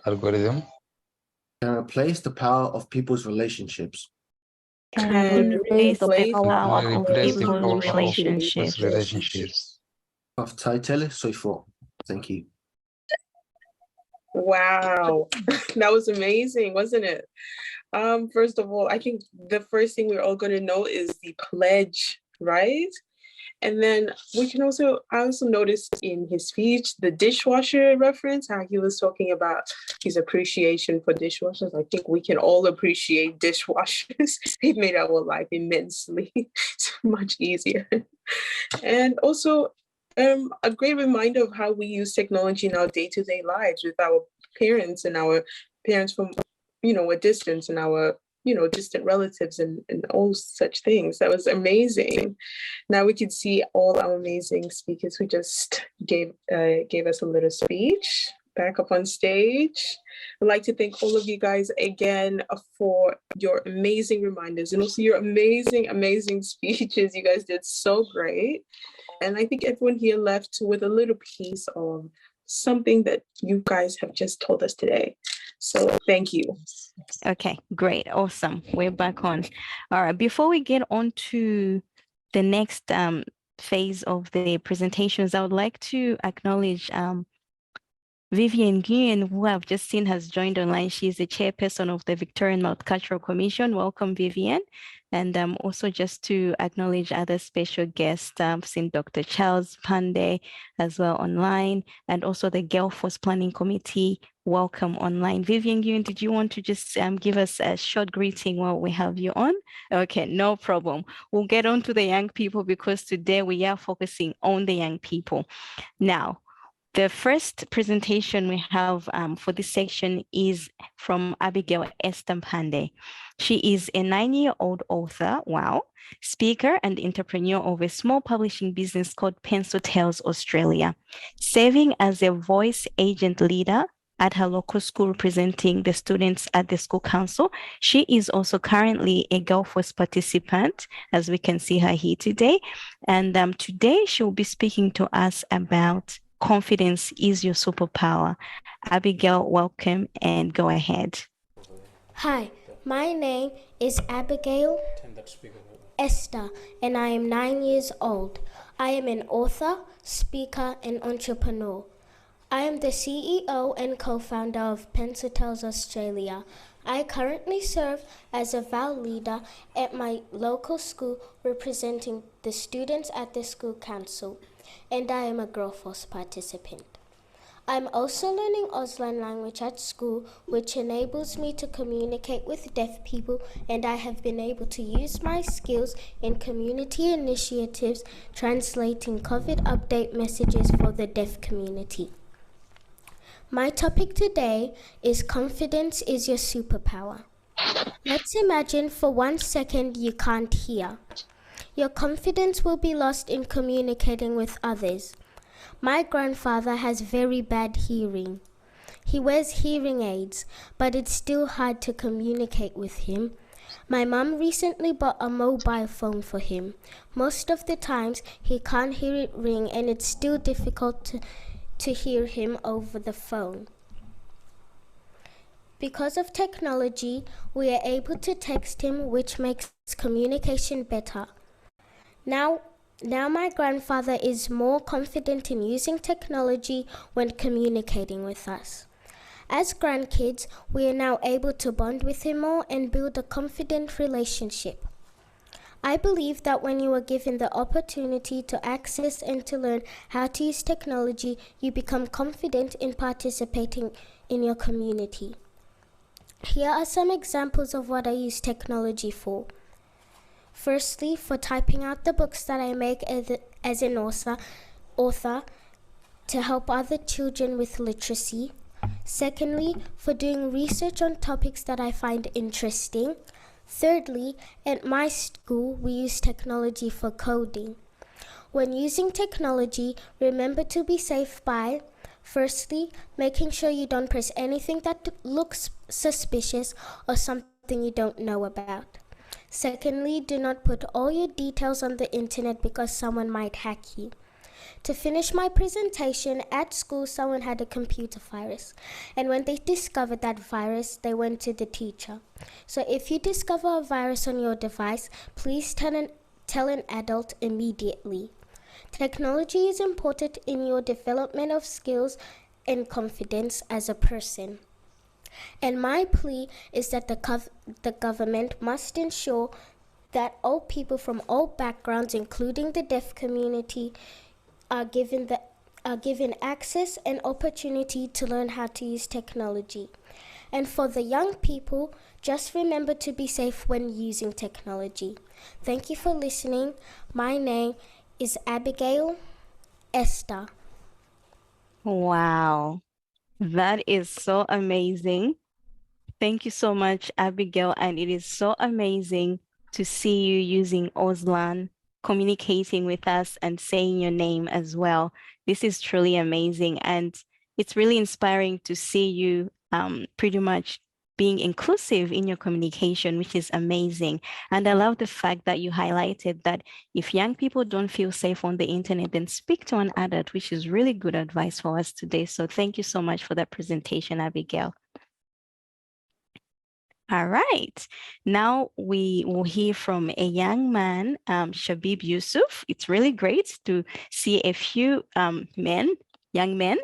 algorithm can replace the power of people's relationships. Can replace the power of people's relationships. Of Thimlela-STREAM. Thank you. Wow, that was amazing, wasn't it? First of all, I think the first thing we're all going to know is the pledge, right? And then I also noticed in his speech, the dishwasher reference, how he was talking about his appreciation for dishwashers. I think we can all appreciate dishwashers. They've made our life immensely much easier. And also a great reminder of how we use technology in our day-to-day lives with our parents and our parents from, a distance, and our distant relatives and all such things. That was amazing. Now we can see all our amazing speakers who just gave us a little speech back up on stage. I'd like to thank all of you guys again for your amazing reminders and also your amazing speeches. You guys did so great. And I think everyone here left with a little piece of something that you guys have just told us today. So thank you. Okay, great. Awesome. We're back on. All right. Before we get on to the next phase of the presentations, I would like to acknowledge Vivian Nguyen, who I've just seen has joined online. She's the chairperson of the Victorian Multicultural Commission. Welcome, Vivian. And also just to acknowledge other special guests, I've seen Dr. Charles Pandey as well online, and also the GirlForce Planning Committee. Welcome online. Vivian Nguyen, did you want to just give us a short greeting while we have you on? Okay, no problem. We'll get on to the young people because today we are focusing on the young people. Now, the first presentation we have for this section is from Abigail Esther Pandey. She is a 9-year-old author, speaker and entrepreneur of a small publishing business called Pencil Tales Australia, serving as a voice agent leader at her local school representing the students at the school council. She is also currently a GirlForce participant, as we can see her here today. And today she will be speaking to us about confidence is your superpower. Abigail, welcome and go ahead. Hi, my name is Abigail Esther and I am 9 years old. I am an author, speaker and entrepreneur. I am the CEO and co-founder of Pencil Tales Australia. I currently serve as a VAL leader at my local school representing the students at the school council, and I am a GirlForce participant. I'm also learning Auslan language at school, which enables me to communicate with deaf people, and I have been able to use my skills in community initiatives translating COVID update messages for the deaf community. My topic today is confidence is your superpower. Let's imagine for 1 second you can't hear. Your confidence will be lost in communicating with others. My grandfather has very bad hearing. He wears hearing aids, but it's still hard to communicate with him. My mum recently bought a mobile phone for him. Most of the times he can't hear it ring and it's still difficult to hear him over the phone. Because of technology, we are able to text him, which makes communication better. Now my grandfather is more confident in using technology when communicating with us. As grandkids, we are now able to bond with him more and build a confident relationship. I believe that when you are given the opportunity to access and to learn how to use technology, you become confident in participating in your community. Here are some examples of what I use technology for. Firstly, for typing out the books that I make as an author to help other children with literacy. Secondly, for doing research on topics that I find interesting. Thirdly, at my school, we use technology for coding. When using technology, remember to be safe by, firstly, making sure you don't press anything that looks suspicious or something you don't know about. Secondly, do not put all your details on the internet because someone might hack you. To finish my presentation, at school someone had a computer virus, and when they discovered that virus, they went to the teacher. So if you discover a virus on your device, please tell an adult immediately. Technology is important in your development of skills and confidence as a person. And my plea is that the government must ensure that all people from all backgrounds, including the deaf community, are given access and opportunity to learn how to use technology. And for the young people, just remember to be safe when using technology. Thank you for listening. My name is Abigail Esther. Wow, that is so amazing. Thank you so much, Abigail. And it is so amazing to see you using Auslan, communicating with us and saying your name as well. This is truly amazing. And it's really inspiring to see you pretty much being inclusive in your communication, which is amazing. And I love the fact that you highlighted that if young people don't feel safe on the internet, then speak to an adult, which is really good advice for us today. So thank you so much for that presentation, Abigail. All right, now we will hear from a young man, Shabib Yusuf. It's really great to see a few young men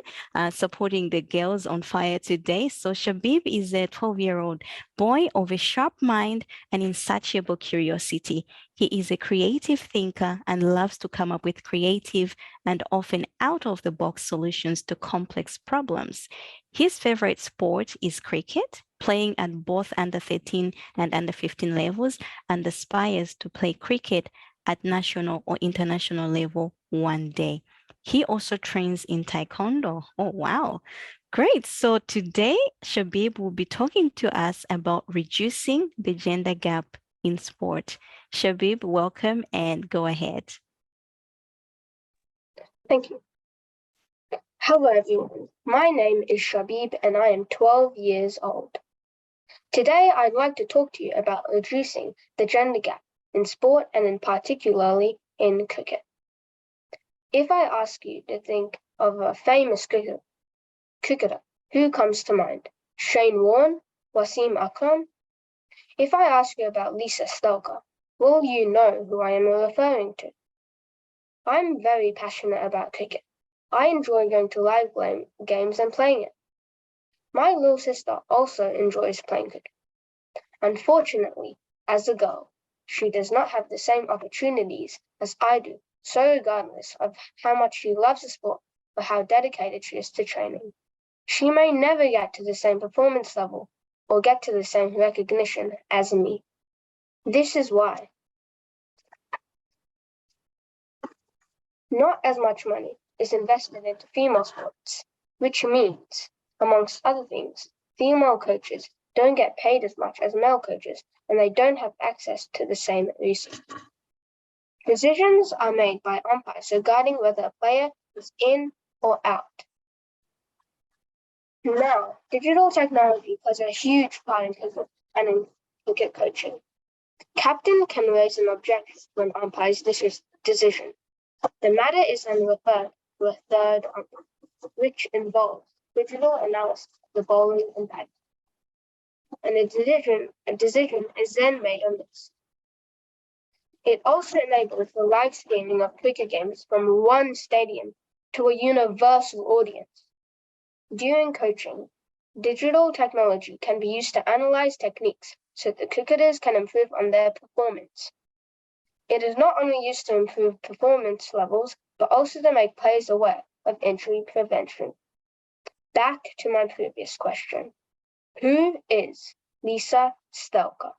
supporting the Girls on Fire today. So Shabib is a 12-year-old boy of a sharp mind and insatiable curiosity. He is a creative thinker and loves to come up with creative and often out-of-the-box solutions to complex problems. His favorite sport is cricket, playing at both under 13 and under 15 levels, and aspires to play cricket at national or international level one day. He also trains in Taekwondo. Oh, wow. Great. So today, Shabib will be talking to us about reducing the gender gap in sport. Shabib, welcome and go ahead. Thank you. Hello, everyone. My name is Shabib and I am 12 years old. Today, I'd like to talk to you about reducing the gender gap in sport and in particularly in cricket. If I ask you to think of a famous cricketer, who comes to mind? Shane Warne? Wasim Akram? If I ask you about Lisa Stelker, will you know who I am referring to? I'm very passionate about cricket. I enjoy going to live games and playing it. My little sister also enjoys playing cricket. Unfortunately, as a girl, she does not have the same opportunities as I do, so regardless of how much she loves the sport or how dedicated she is to training, she may never get to the same performance level or get to the same recognition as me. This is why. Not as much money is invested into female sports, which means, amongst other things, female coaches don't get paid as much as male coaches, and they don't have access to the same resources. Decisions are made by umpires regarding whether a player is in or out. Now, digital technology plays a huge part in cricket and in cricket coaching. Captain can raise an objection when umpires decision. The matter is then referred to a third umpire, which involves digital analysis of the bowling and batting. And a decision is then made on this. It also enables the live streaming of cricket games from one stadium to a universal audience. During coaching, digital technology can be used to analyze techniques so that cricketers can improve on their performance. It is not only used to improve performance levels, but also to make players aware of injury prevention. Back to my previous question. Who is Lisa Stelker?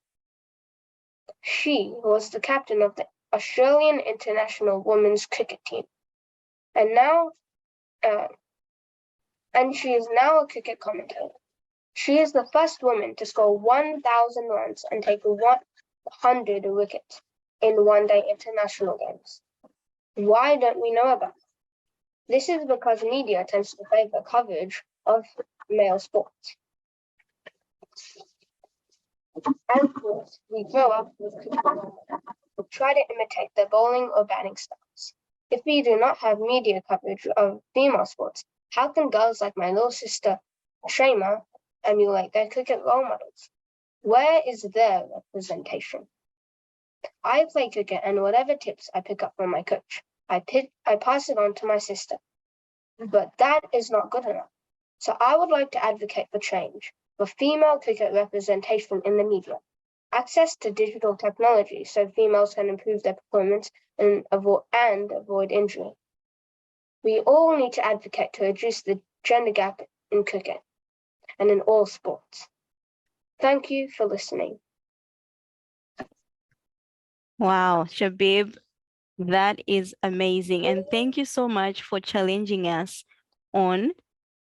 She was the captain of the Australian international women's cricket team, and she is now a cricket commentator. She is the first woman to score 1,000 runs and take 100 wickets in one-day international games. Why don't we know about it? This is because media tends to favor coverage of male sports. And of course, we grow up with cricket. We try to imitate their bowling or batting styles. If we do not have media coverage of female sports, how can girls like my little sister, Shema, emulate their cricket role models? Where is their representation? I play cricket, and whatever tips I pick up from my coach, I pass it on to my sister. But that is not good enough. So I would like to advocate for change, for female cricket representation in the media, access to digital technology so females can improve their performance and avoid injury. We all need to advocate to reduce the gender gap in cricket and in all sports. Thank you for listening. Wow, Shabib, that is amazing. And thank you so much for challenging us on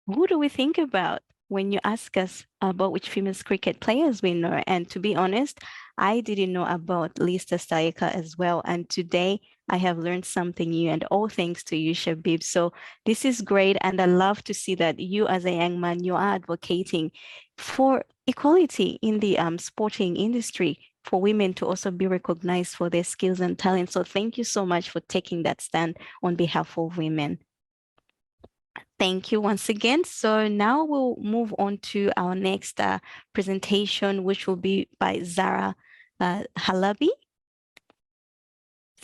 who do we think about when you ask us about which female cricket players we know. And to be honest, I didn't know about Lisa Staika as well. And today I have learned something new, and all thanks to you, Shabib. So this is great. And I love to see that you as a young man, you are advocating for equality in the sporting industry, for women to also be recognized for their skills and talents. So thank you so much for taking that stand on behalf of women. Thank you once again. So now we'll move on to our next presentation, which will be by Zara Halabi.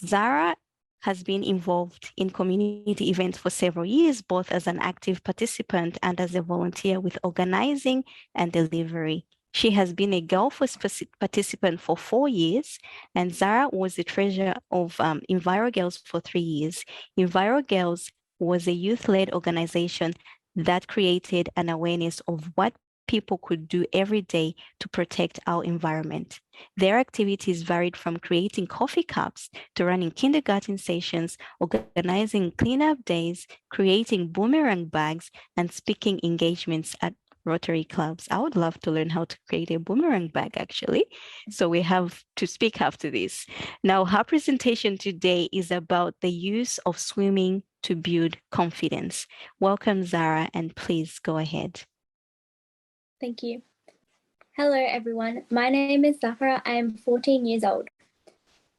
Zara has been involved in community events for several years, both as an active participant and as a volunteer with organizing and delivery. She has been a GirlForce participant for 4 years, and Zara was the treasurer of EnviroGirls for 3 years. EnviroGirls was a youth-led organization that created an awareness of what people could do every day to protect our environment. Their activities varied from creating coffee cups to running kindergarten sessions, organizing cleanup days, creating boomerang bags, and speaking engagements at Rotary clubs. I would love to learn how to create a boomerang bag, actually. So we have to speak after this. Now, her presentation today is about the use of swimming to build confidence. Welcome, Zara, and please go ahead. Thank you. Hello, everyone. My name is Zafra. I am 14 years old.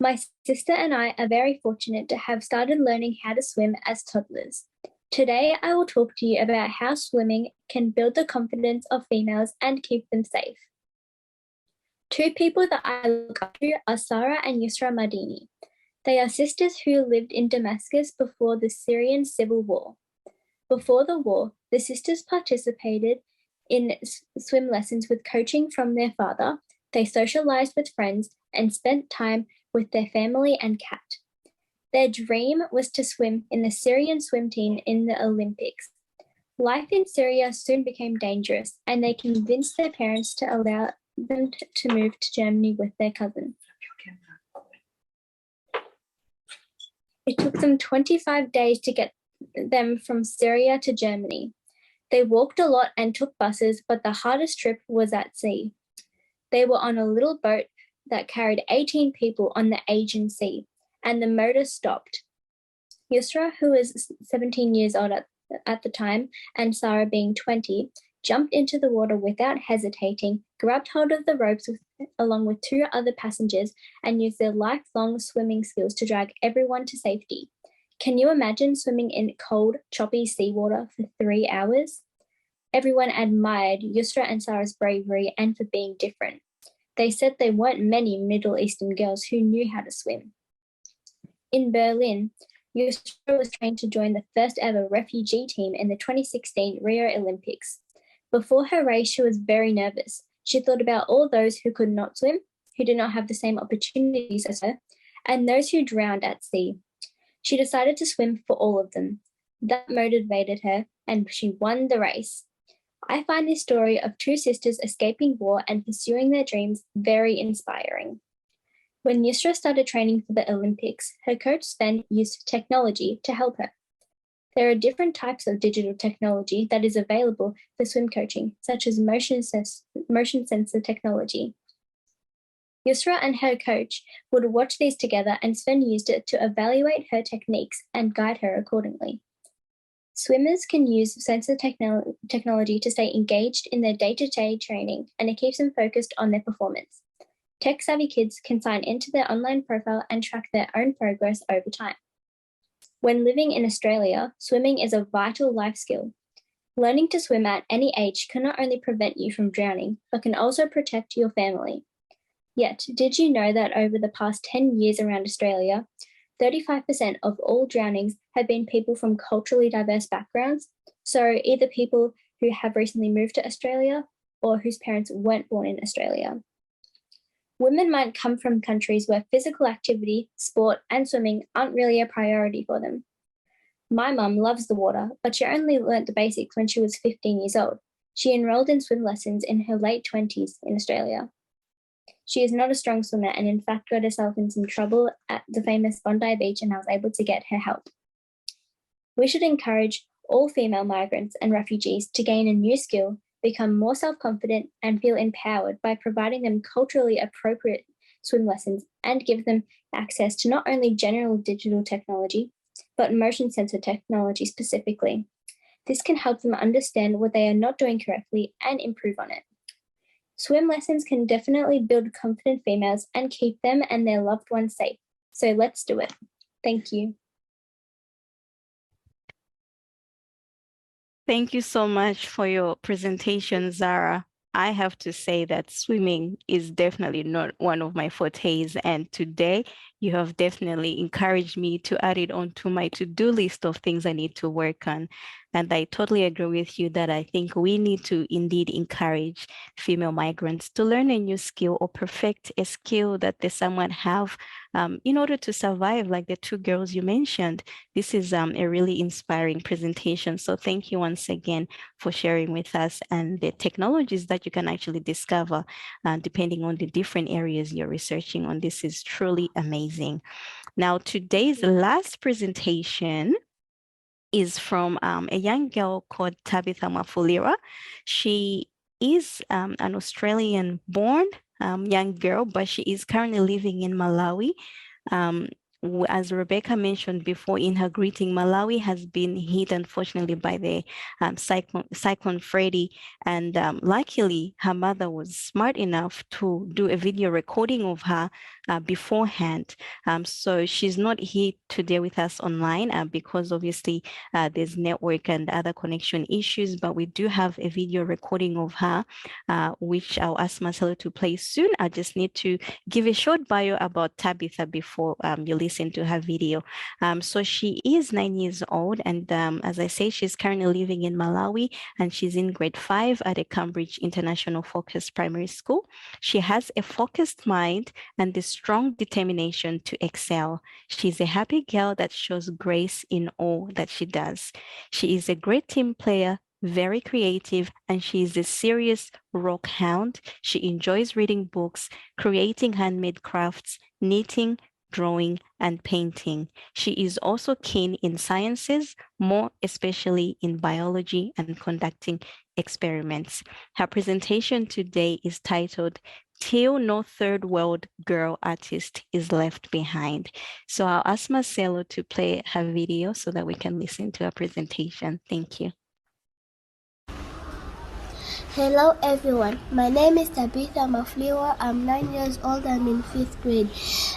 My sister and I are very fortunate to have started learning how to swim as toddlers. Today, I will talk to you about how swimming can build the confidence of females and keep them safe. Two people that I look up to are Sarah and Yusra Madini. They are sisters who lived in Damascus before the Syrian civil war. Before the war, the sisters participated in swim lessons with coaching from their father. They socialized with friends and spent time with their family and cat. Their dream was to swim in the Syrian swim team in the Olympics. Life in Syria soon became dangerous, and they convinced their parents to allow them to move to Germany with their cousin. It took them 25 days to get them from Syria to Germany. They walked a lot and took buses, but the hardest trip was at sea. They were on a little boat that carried 18 people on the Aegean Sea, and the motor stopped. Yusra, who was 17 years old at the time, and Sarah being 20, jumped into the water without hesitating, grabbed hold of the ropes along with 2 other passengers, and used their lifelong swimming skills to drag everyone to safety. Can you imagine swimming in cold, choppy seawater for 3 hours? Everyone admired Yusra and Sarah's bravery and for being different. They said there weren't many Middle Eastern girls who knew how to swim. In Berlin, Yusra was trained to join the first ever refugee team in the 2016 Rio Olympics. Before her race, she was very nervous. She thought about all those who could not swim, who did not have the same opportunities as her, and those who drowned at sea. She decided to swim for all of them. That motivated her, and she won the race. I find this story of 2 sisters escaping war and pursuing their dreams very inspiring. When Yusra started training for the Olympics, her coach Sven used technology to help her. There are different types of digital technology that is available for swim coaching, such as motion sensor technology. Yusra and her coach would watch these together, and Sven used it to evaluate her techniques and guide her accordingly. Swimmers can use sensor technology to stay engaged in their day-to-day training, and it keeps them focused on their performance. Tech-savvy kids can sign into their online profile and track their own progress over time. When living in Australia, swimming is a vital life skill. Learning to swim at any age can not only prevent you from drowning, but can also protect your family. Yet, did you know that over the past 10 years around Australia, 35% of all drownings have been people from culturally diverse backgrounds, so either people who have recently moved to Australia or whose parents weren't born in Australia. Women might come from countries where physical activity, sport, and swimming aren't really a priority for them. My mum loves the water, but she only learnt the basics when she was 15 years old. She enrolled in swim lessons in her late 20s in Australia. She is not a strong swimmer and in fact got herself in some trouble at the famous Bondi Beach, and I was able to get her help. We should encourage all female migrants and refugees to gain a new skill, become more self-confident, and feel empowered by providing them culturally appropriate swim lessons and give them access to not only general digital technology, but motion sensor technology specifically. This can help them understand what they are not doing correctly and improve on it. Swim lessons can definitely build confident females and keep them and their loved ones safe. So let's do it. Thank you. Thank you so much for your presentation, Zara. I have to say that swimming is definitely not one of my fortes, and today you have definitely encouraged me to add it onto my to-do list of things I need to work on. And I totally agree with you that I think we need to indeed encourage female migrants to learn a new skill or perfect a skill that they somewhat have in order to survive, like the two girls you mentioned. This is a really inspiring presentation. So thank you once again for sharing with us and the technologies that you can actually discover depending on the different areas you're researching on. This is truly amazing. Now, today's last presentation is from a young girl called Tabitha Mafulira. She is an Australian-born young girl, but she is currently living in Malawi. As Rebecca mentioned before in her greeting, Malawi has been hit, unfortunately, by the Cyclone Freddy. And luckily, her mother was smart enough to do a video recording of her beforehand. So she's not here today with us online because obviously there's network and other connection issues, but we do have a video recording of her, which I'll ask Marcelo to play soon. I just need to give a short bio about Tabitha before you listen to her video. So she is 9 years old, and as I say, she's currently living in Malawi, and she's in grade 5 at a Cambridge International Focused Primary School. She has a focused mind and the strong determination to excel. She's a happy girl that shows grace in all that she does. She is a great team player, very creative, and she is a serious rock hound. She enjoys reading books, creating handmade crafts, knitting, drawing, and painting. She is also keen in sciences, more especially in biology and conducting experiments. Her presentation today is titled, "Till No Third World Girl Artist is Left Behind." So I'll ask Marcelo to play her video so that we can listen to her presentation. Thank you. Hello everyone, my name is Tabitha Mafulira. I'm 9 years old. I'm in 5th grade.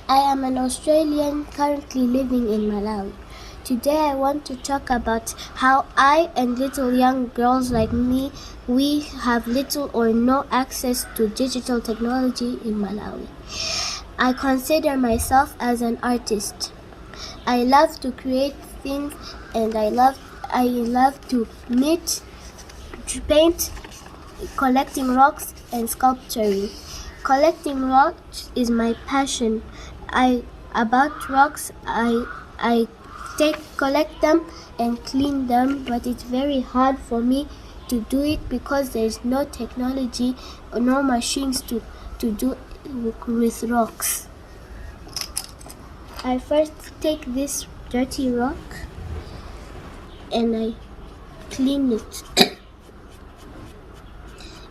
I am an Australian currently living in Malawi. Today I want to talk about how I and little young girls like me, we have little or no access to digital technology in Malawi. I consider myself as an artist. I love to create things, and I love to knit, to paint, collecting rocks, and sculpturing. Collecting rocks is my passion. About rocks, I collect them and clean them, but it's very hard for me to do it because there's no technology or no machines to do with rocks. I first take this dirty rock and I clean it.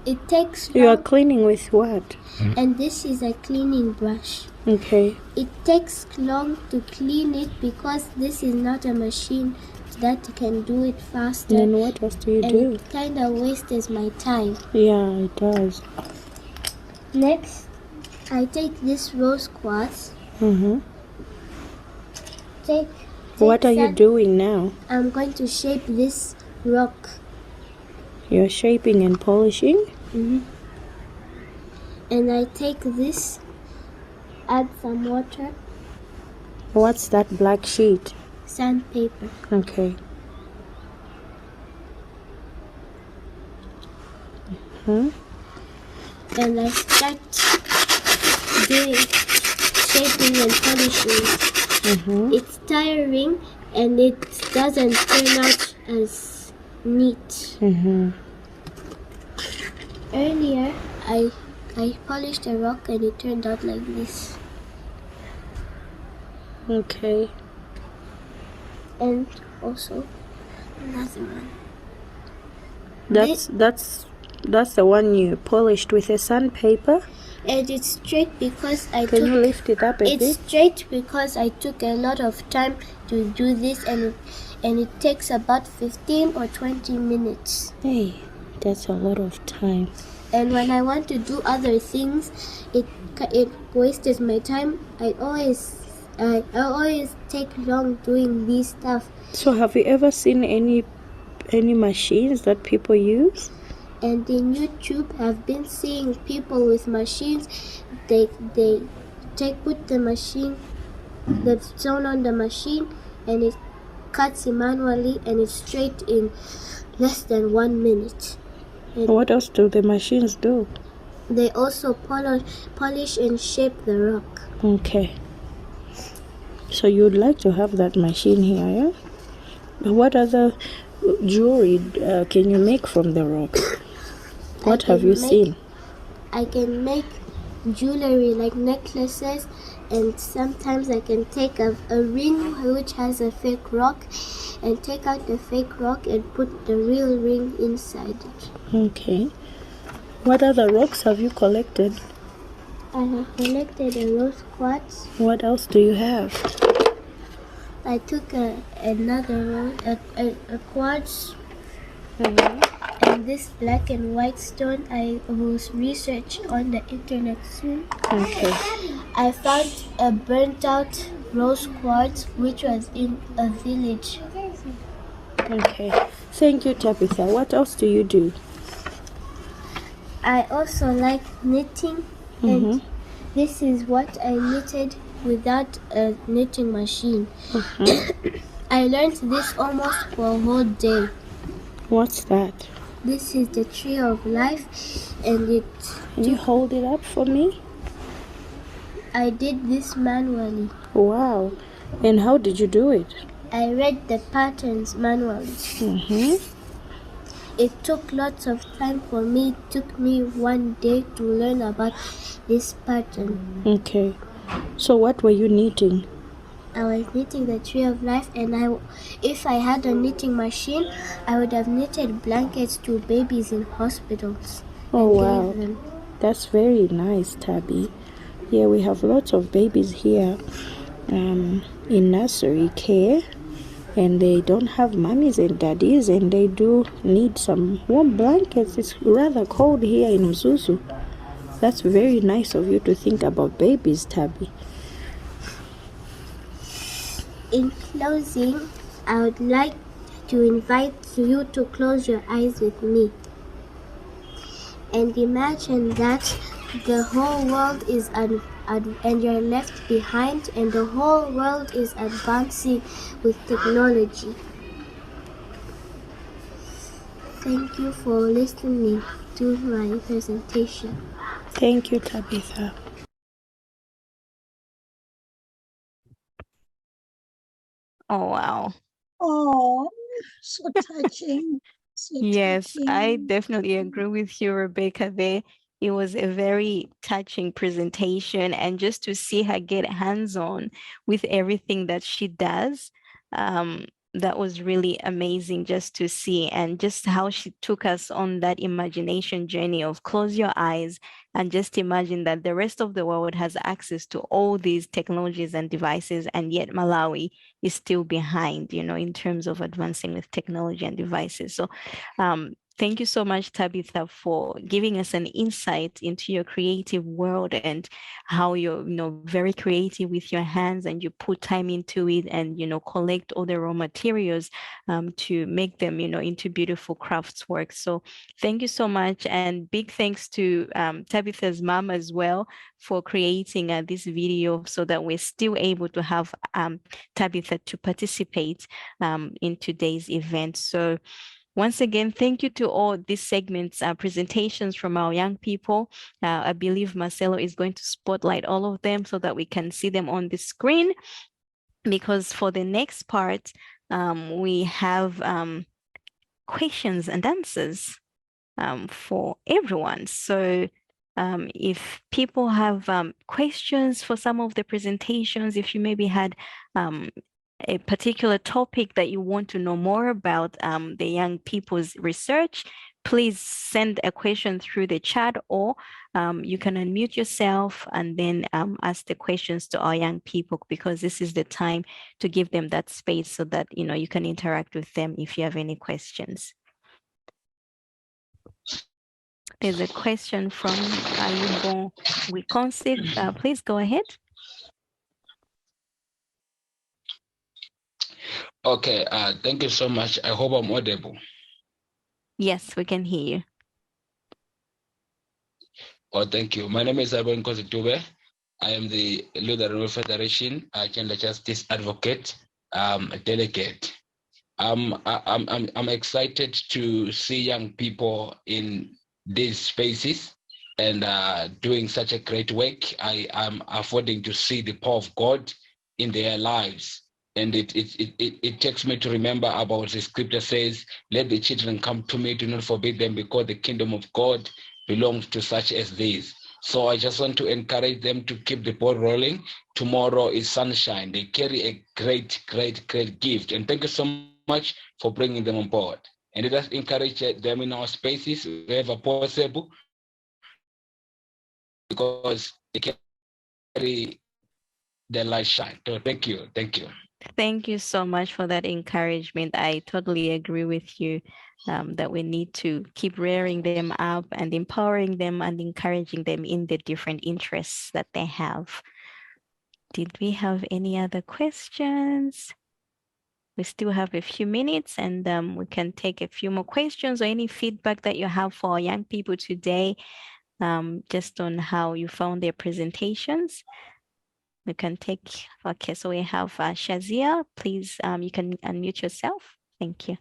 It takes long. You are cleaning with what? And this is a cleaning brush. Okay. It takes long to clean it because this is not a machine that can do it faster. Then what else do you do? It kind of wastes my time. Yeah, it does. Next, I take this rose quartz. Mm-hmm. What are you doing now? I'm going to shape this rock. You're shaping and polishing? Mm-hmm. And I take this, add some water, What's that black sheet? Sandpaper. Okay. Hmm? And I start doing shaping and polishing. It's tiring and it doesn't turn out as neat. Earlier, I polished a rock and it turned out like this. Okay. And also another one. That's the one you polished with a sandpaper? And it's straight because Can you lift it up a bit? It's straight because I took a lot of time to do this, and it takes about 15 or 20 minutes. Hey, that's a lot of time. And when I want to do other things, it wastes my time. I always take long doing this stuff. So have you ever seen any machines that people use? And in YouTube, I've been seeing people with machines. They put the machine, the stone on the machine, and it cuts it manually, and it's straight in less than 1 minute. And what else do the machines do? They also polish and shape the rock. Okay. So you'd like to have that machine here, yeah? What other jewelry can you make from the rock? What have you seen? I can make jewelry like necklaces, and sometimes I can take a ring which has a fake rock and take out the fake rock and put the real ring inside it. Okay. What other rocks have you collected? I have collected a rose quartz. What else do you have? I took another quartz. And this black and white stone I will research on the internet soon. Okay. I found a burnt out rose quartz which was in a village. Okay. Thank you, Tabitha. What else do you do? I also like knitting, and this is what I knitted without a knitting machine. I learned this almost for a whole day. What's that? This is the tree of life, and Can you hold it up for me? I did this manually. Wow. And how did you do it? I read the patterns manually. It took lots of time for me. It took me 1 day to learn about this pattern. Okay. So what were you knitting? I was knitting the tree of life, and if I had a knitting machine, I would have knitted blankets to babies in hospitals. Oh wow, that's very nice, Tabby. Yeah, we have lots of babies here in nursery care, and they don't have mummies and daddies, and they do need some warm blankets. It's rather cold here in Mzuzu. That's very nice of you to think about babies, Tabby. In closing, I would like to invite you to close your eyes with me and imagine that the whole world is and you're left behind, and the whole world is advancing with technology. Thank you for listening to my presentation. Thank you, Tabitha. Oh, wow. Oh, so touching. So Yes, I touching. definitely agree with you, Rebecca, there. It was a very touching presentation, and just to see her get hands-on with everything that she does, that was really amazing just to see, and just how she took us on that imagination journey of close your eyes and just imagine that the rest of the world has access to all these technologies and devices, and yet Malawi is still behind, in terms of advancing with technology and devices. So Thank you so much, Tabitha, for giving us an insight into your creative world and how you're, very creative with your hands and you put time into it and, collect all the raw materials to make them, into beautiful crafts work. So thank you so much. And big thanks to Tabitha's mom as well for creating this video so that we're still able to have Tabitha to participate in today's event. So once again, thank you to all these segments, presentations from our young people. I believe Marcelo is going to spotlight all of them so that we can see them on the screen, because for the next part, we have questions and answers for everyone. So if people have questions for some of the presentations, if you maybe had a particular topic that you want to know more about the young people's research, please send a question through the chat, or you can unmute yourself and then ask the questions to our young people, because this is the time to give them that space so that you can interact with them if you have any questions. There's a question from Ayubo Wisconsin. Please go ahead. Okay, thank you so much. I hope I'm audible. Yes, we can hear you. Oh, thank you. My name is Abon Kozitube. I am the Leader of the Federation, Gender Justice Advocate, Delegate. I'm excited to see young people in these spaces and doing such a great work. I am affording to see the power of God in their lives. And it takes me to remember about the scripture says, let the children come to me, do not forbid them, because the kingdom of God belongs to such as these. So I just want to encourage them to keep the ball rolling. Tomorrow is sunshine. They carry a great, great, great gift. And thank you so much for bringing them on board. And let us encourage them in our spaces wherever possible, because they carry their light shine. So thank you. Thank you. Thank you so much for that encouragement. I totally agree with you that we need to keep rearing them up and empowering them and encouraging them in the different interests that they have. Did we have any other questions? We still have a few minutes and we can take a few more questions or any feedback that you have for our young people today, just on how you found their presentations. We can take, okay, so we have Shazia. Please, you can unmute yourself. Thank you.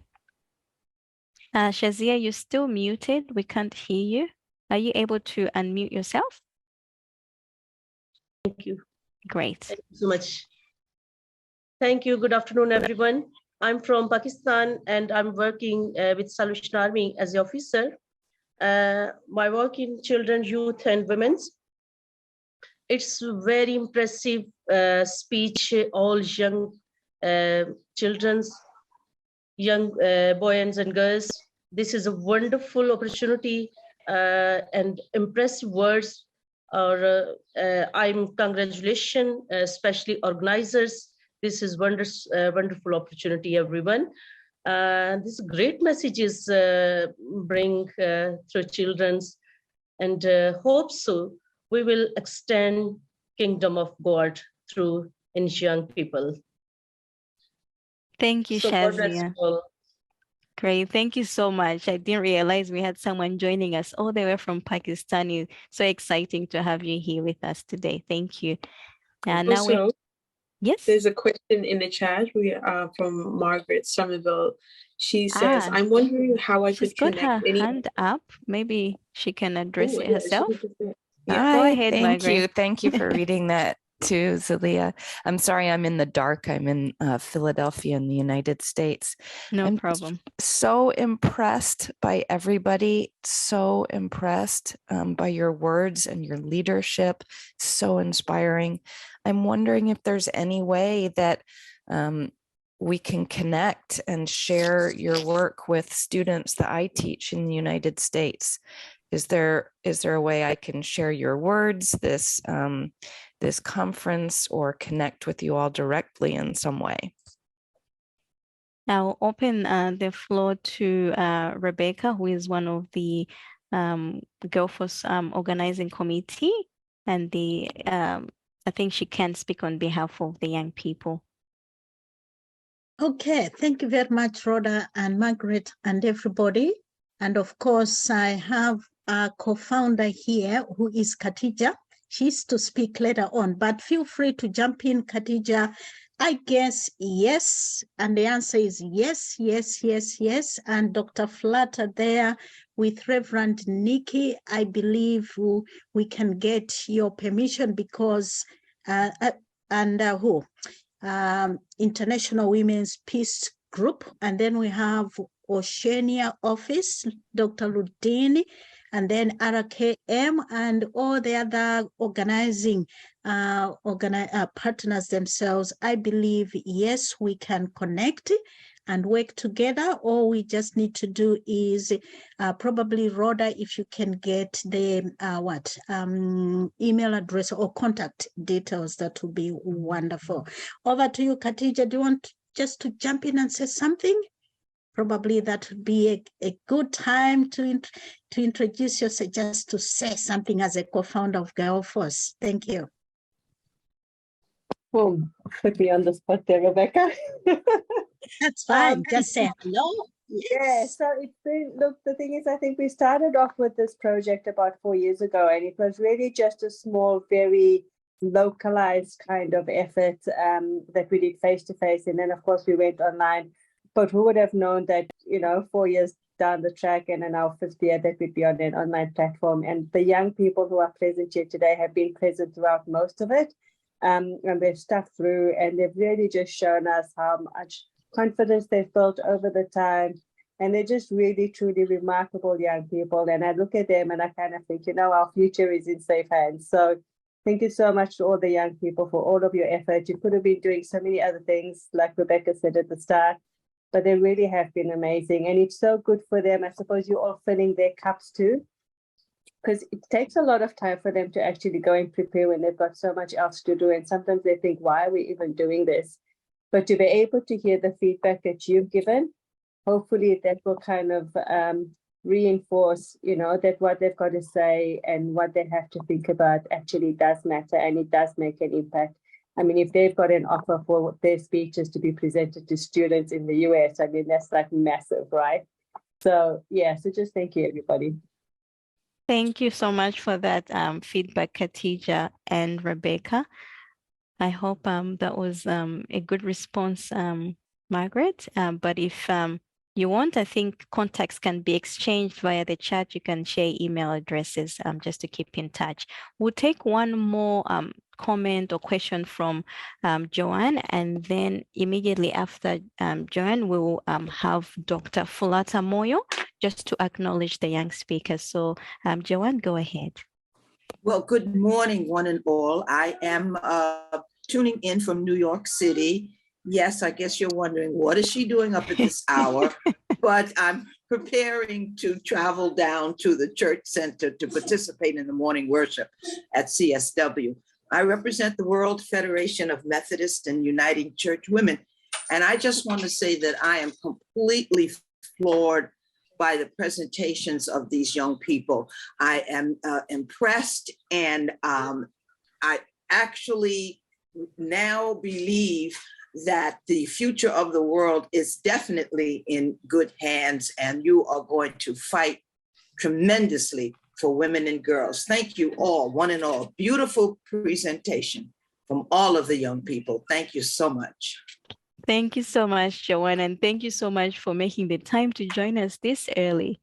Shazia, you're still muted. We can't hear you. Are you able to unmute yourself? Thank you. Great. Thank you so much. Thank you. Good afternoon, everyone. I'm from Pakistan and I'm working with Salvation Army as an officer. My work in children, youth, and women's. It's very impressive speech, all young children's, young boys and girls. This is a wonderful opportunity and impressive words. I'm congratulations, especially organizers. This is wonderful opportunity, everyone. This great messages bring through children's, and hope so. We will extend kingdom of God through in young people. Thank you, So Shazia. Great, thank you so much. I didn't realize we had someone joining us all the way from Pakistan. It's so exciting to have you here with us today. Thank you. Also, yes, there's a question in the chat. We are from Margaret Somerville. She says, "I'm wondering how I could connect." She's got her hand up. Maybe she can address it yeah, herself. Yeah. Go ahead, thank Margaret. you. Thank you for reading that too, Zelia. I'm sorry I'm in the dark. I'm in Philadelphia in the United States. No problem. So impressed by everybody, so impressed by your words and your leadership, so inspiring. I'm wondering if there's any way that we can connect and share your work with students that I teach in the United States. Is there a way I can share your words, this conference, or connect with you all directly in some way? I'll open the floor to Rebecca, who is one of the GirlForce organizing committee, and I think she can speak on behalf of the young people. Okay, thank you very much, Rhoda and Margaret and everybody. And of course, I have a co-founder here who is Khadija. She's to speak later on, but feel free to jump in, Khadija. I guess yes, and the answer is yes, yes, yes, yes. And Dr. Flatter there with Reverend Nikki, I believe we can get your permission because, International Women's Peace Group, and then we have Oceania Office, Dr. Ludini, and then RKM and all the other organizing partners themselves. I believe, yes, we can connect and work together. All we just need to do is probably, Rhoda, if you can get the email address or contact details, that would be wonderful. Over to you, Khadija. Do you want just to jump in and say something? Probably that would be a good time to introduce yourself, just to say something as a co-founder of GirlForce. Thank you. Well, put me on the spot there, Rebecca. That's fine. Just say hello. Yeah, so it's been, look, the thing is, I think we started off with this project about 4 years ago, and it was really just a small, very localized kind of effort that we did face-to-face. And then, of course, we went online. But who would have known that, 4 years down the track and in our 5th year that we'd be on an online platform. And the young people who are present here today have been present throughout most of it. And they've stuck through, and they've really just shown us how much confidence they've built over the time. And they're just really, truly remarkable young people. And I look at them and I kind of think, our future is in safe hands. So thank you so much to all the young people for all of your effort. You could have been doing so many other things, like Rebecca said at the start, but they really have been amazing. And it's so good for them. I suppose you're all filling their cups too, because it takes a lot of time for them to actually go and prepare when they've got so much else to do. And sometimes they think, why are we even doing this? But to be able to hear the feedback that you've given, hopefully that will kind of reinforce, that what they've got to say and what they have to think about actually does matter, and it does make an impact. I mean, if they've got an offer for their speeches to be presented to students in the US, I mean, that's like massive, right? So yeah, so just thank you, everybody. Thank you so much for that feedback, Khadija and Rebecca. I hope that was a good response, Margaret. But if you want, I think contacts can be exchanged via the chat. You can share email addresses just to keep in touch. We'll take one more comment or question from Joanne, and then immediately after Joanne, we'll have Dr. Fulata Moyo just to acknowledge the young speakers. So Joanne, go ahead. Well, good morning, one and all. I am tuning in from New York City. Yes, I guess you're wondering, what is she doing up at this hour? But I'm preparing to travel down to the church center to participate in the morning worship at CSW. I represent the World Federation of Methodist and Uniting Church Women. And I just want to say that I am completely floored by the presentations of these young people. I am impressed, and I actually now believe that the future of the world is definitely in good hands, and you are going to fight tremendously for women and girls. Thank you all, one and all. Beautiful presentation from all of the young people. Thank you so much. Thank you so much, Joanne, and thank you so much for making the time to join us this early.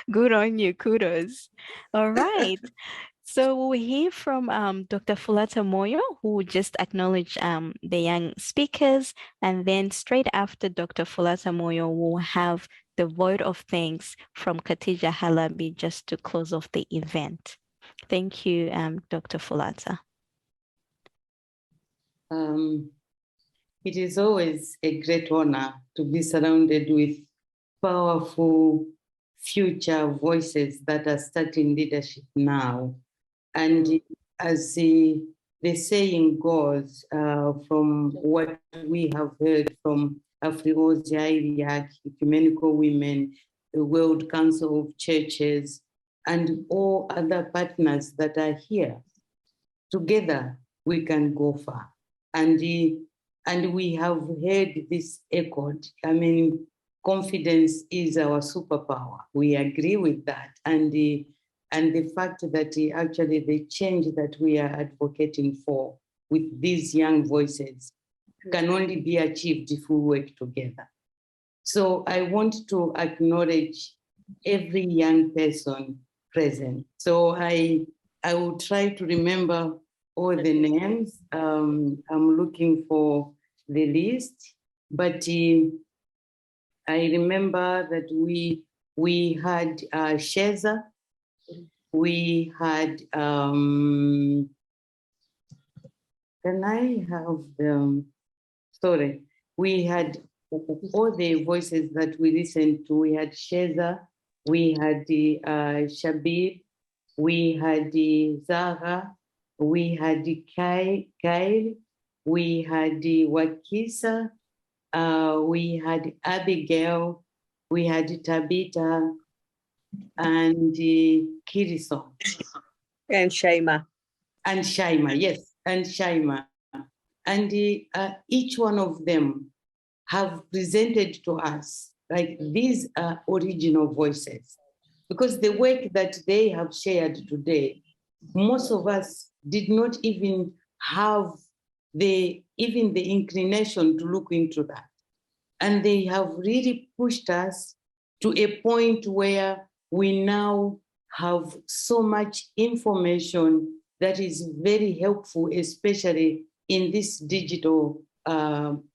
Good on you, kudos. All right. So we'll hear from Dr. Fulata Moyo, who just acknowledged the young speakers, and then straight after Dr. Fulata Moyo, we'll have the word of thanks from Khadija Halabi just to close off the event. Thank you, Dr. Fulata. It is always a great honor to be surrounded with powerful future voices that are starting leadership now. And as the saying goes, from what we have heard from AfriAus, iLEAC, Ecumenical Women, the World Council of Churches, and all other partners that are here. Together, we can go far. And we have heard this echoed. I mean, confidence is our superpower. We agree with that. And the fact that actually the change that we are advocating for with these young voices can only be achieved if we work together. So I want to acknowledge every young person present. So I will try to remember all the names. I'm looking for the list, but I remember that we had Sheza, we had, can I have them? Sorry, we had all the voices that we listened to. We had Sheza, we had the Shabib, we had the Zara, we had the Kyle, we had the Wakisa, we had Abigail, we had Tabitha, and Kiriso. And Shaima. And Shaima, yes, and Shaima. And each one of them have presented to us, like these are original voices. Because the work that they have shared today, most of us did not even have the inclination to look into that. And they have really pushed us to a point where we now have so much information that is very helpful, especially in this digital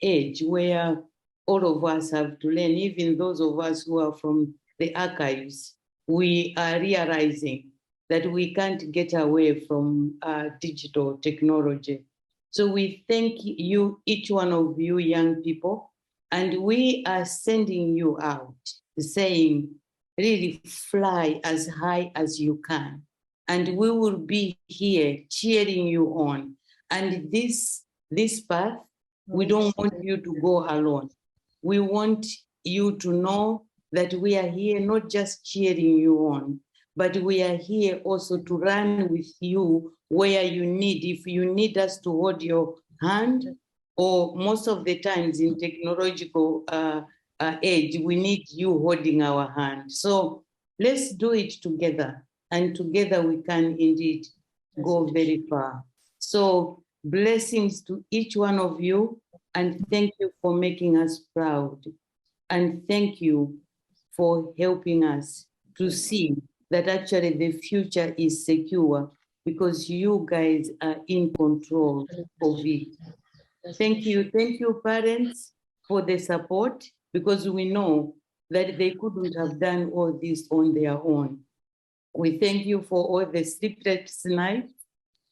age where all of us have to learn, even those of us who are from the archives. We are realizing that we can't get away from digital technology. So we thank you, each one of you young people, and we are sending you out saying, really fly as high as you can. And we will be here cheering you on. And this path, we don't want you to go alone. We want you to know that we are here not just cheering you on, but we are here also to run with you where you need. If you need us to hold your hand, or most of the times in technological age, we need you holding our hand. So let's do it together. And together we can indeed go very far. So blessings to each one of you. And thank you for making us proud. And thank you for helping us to see that actually the future is secure because you guys are in control of it. Thank you, parents, for the support, because we know that they couldn't have done all this on their own. We thank you for all the sleepless nights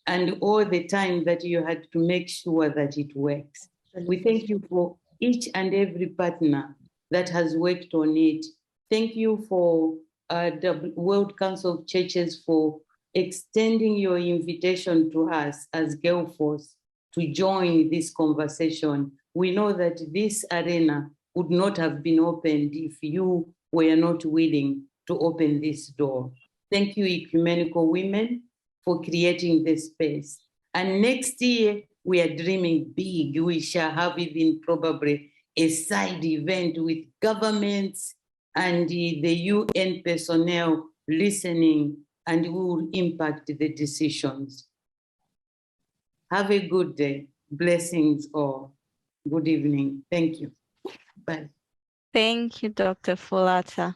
and all the time that you had to make sure that it works. We thank you for each and every partner that has worked on it. Thank you for the World Council of Churches for extending your invitation to us as GirlForce to join this conversation. We know that this arena would not have been opened if you were not willing to open this door. Thank you, Ecumenical Women, for creating this space. And next year, we are dreaming big. We shall have even probably a side event with governments and the UN personnel listening, and we will impact the decisions. Have a good day. Blessings all. Good evening. Thank you. Bye. Thank you, Dr. Fulata.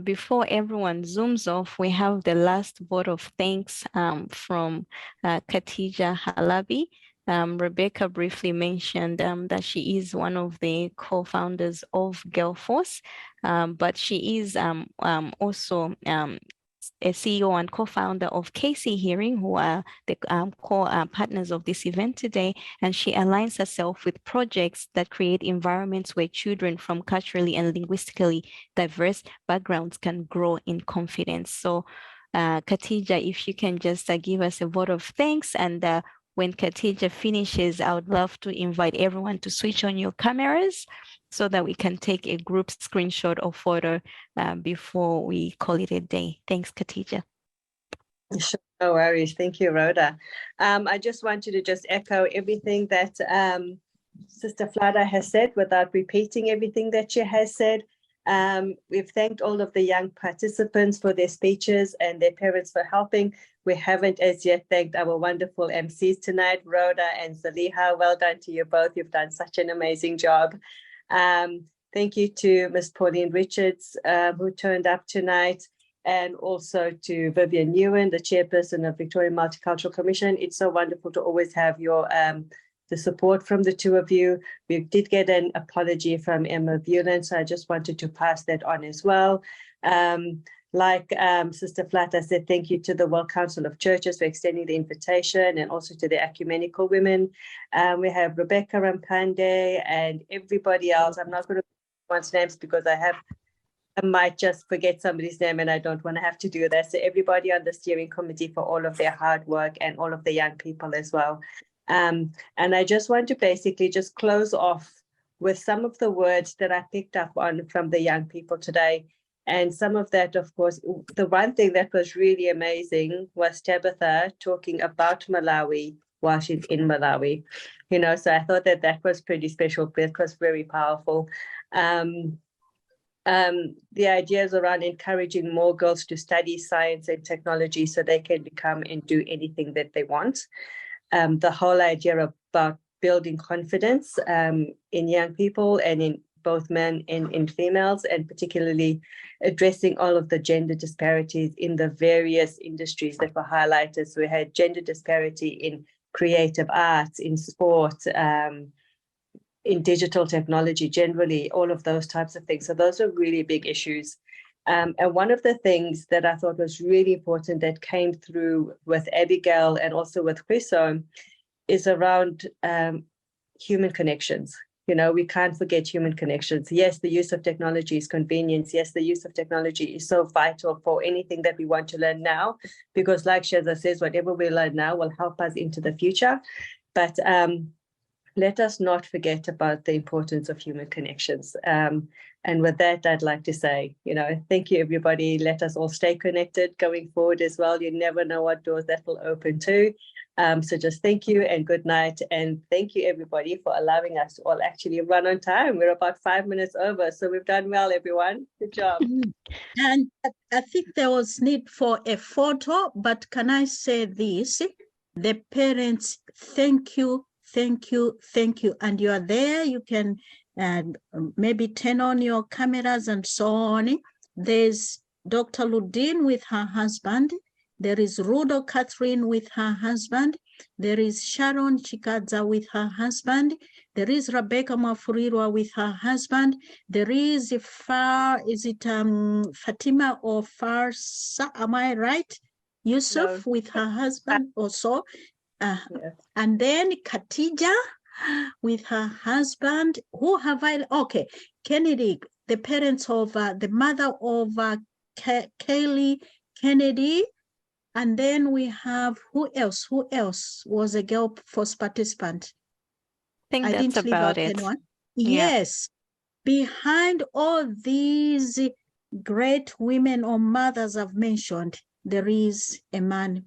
Before everyone zooms off, we have the last vote of thanks from Khadija Halabi. Rebecca briefly mentioned that she is one of the co-founders of GirlForce, but she is also a CEO and co-founder of KC Hearing, who are the partners of this event today, and she aligns herself with projects that create environments where children from culturally and linguistically diverse backgrounds can grow in confidence. So Khadija, if you can just give us a vote of thanks, and when Khadija finishes, I would love to invite everyone to switch on your cameras so that we can take a group screenshot or photo before we call it a day. Thanks, Khadija. Sure, no worries. Thank you, Rhoda. I just wanted to just echo everything that Sister Flada has said without repeating everything that she has said. We've thanked all of the young participants for their speeches and their parents for helping. We haven't as yet thanked our wonderful MCs tonight, Rhoda and Zaliha. Well done to you both. You've done such an amazing job. Thank you to Ms. Pauline Richards, who turned up tonight, and also to Vivian Ewan, the chairperson of Victoria Multicultural Commission. It's so wonderful to always have your the support from the two of you. We did get an apology from Emma Bulan, so I just wanted to pass that on as well. Like Sister Flata said, thank you to the World Council of Churches for extending the invitation, and also to the Ecumenical Women. We have Rebecca Rampande and everybody else. I'm not going to put one's names because I might just forget somebody's name, and I don't want to have to do that. So everybody on the steering committee for all of their hard work, and all of the young people as well. And I just want to basically just close off with some of the words that I picked up on from the young people today. And some of that, of course, the one thing that was really amazing was Tabitha talking about Malawi while she's in Malawi. You know, so I thought that that was pretty special. It was very powerful. The ideas around encouraging more girls to study science and technology so they can become and do anything that they want. The whole idea about building confidence in young people, and in both men and in females, and particularly addressing all of the gender disparities in the various industries that were highlighted. So we had gender disparity in creative arts, in sport, in digital technology, generally, all of those types of things. So those are really big issues. And one of the things that I thought was really important that came through with Abigail and also with Chriso is around human connections. You know, we can't forget human connections. Yes, the use of technology is convenience. Yes, the use of technology is so vital for anything that we want to learn now, because like Sheza says, whatever we learn now will help us into the future. But let us not forget about the importance of human connections. And with that, I'd like to say, you know, thank you, everybody. Let us all stay connected going forward as well. You never know what doors that will open to. So just thank you and good night. And thank you, everybody, for allowing us to all actually run on time. We're about 5 minutes over. So we've done well, everyone. Good job. And I think there was need for a photo, but can I say this? The parents, thank you, thank you, thank you. And you are there, you can maybe turn on your cameras and so on. There's Dr. Ludin with her husband. There is Rudo Catherine with her husband. There is Sharon Chikadza with her husband. There is Rebecca Mafurirwa with her husband. There is Fatima or Farsa, am I right? Yusuf with her husband also. Yes. And then Khatija with her husband. Who have I? Okay, Kennedy, the parents of the mother of Kaylee Kennedy. And then we have, who else was a GirlForce participant? I think that's about it. Anyone. Yes, behind all these great women or mothers I've mentioned, there is a man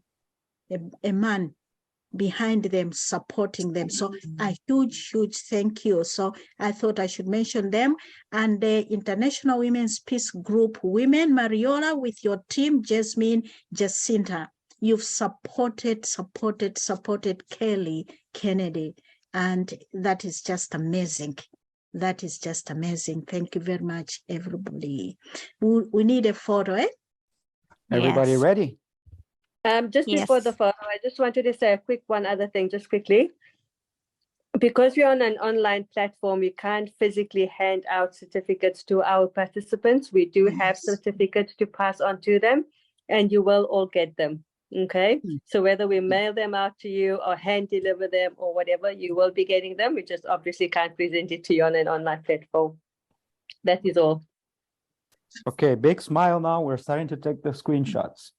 behind them, supporting them. So a huge thank you. So I thought I should mention them. And the International Women's Peace Group Women, Mariola, with your team, Jasmine, Jacinta, you've supported Kelly Kennedy. And that is just amazing. That is just amazing. Thank you very much, everybody. We need a photo, eh? Everybody ready? Just before the photo, I just wanted to say one other thing, just quickly. Because we're on an online platform, we can't physically hand out certificates to our participants. We do have certificates to pass on to them, and you will all get them, okay? So whether we mail them out to you or hand deliver them or whatever, you will be getting them. We just obviously can't present it to you on an online platform. That is all. Okay, big smile now. We're starting to take the screenshots.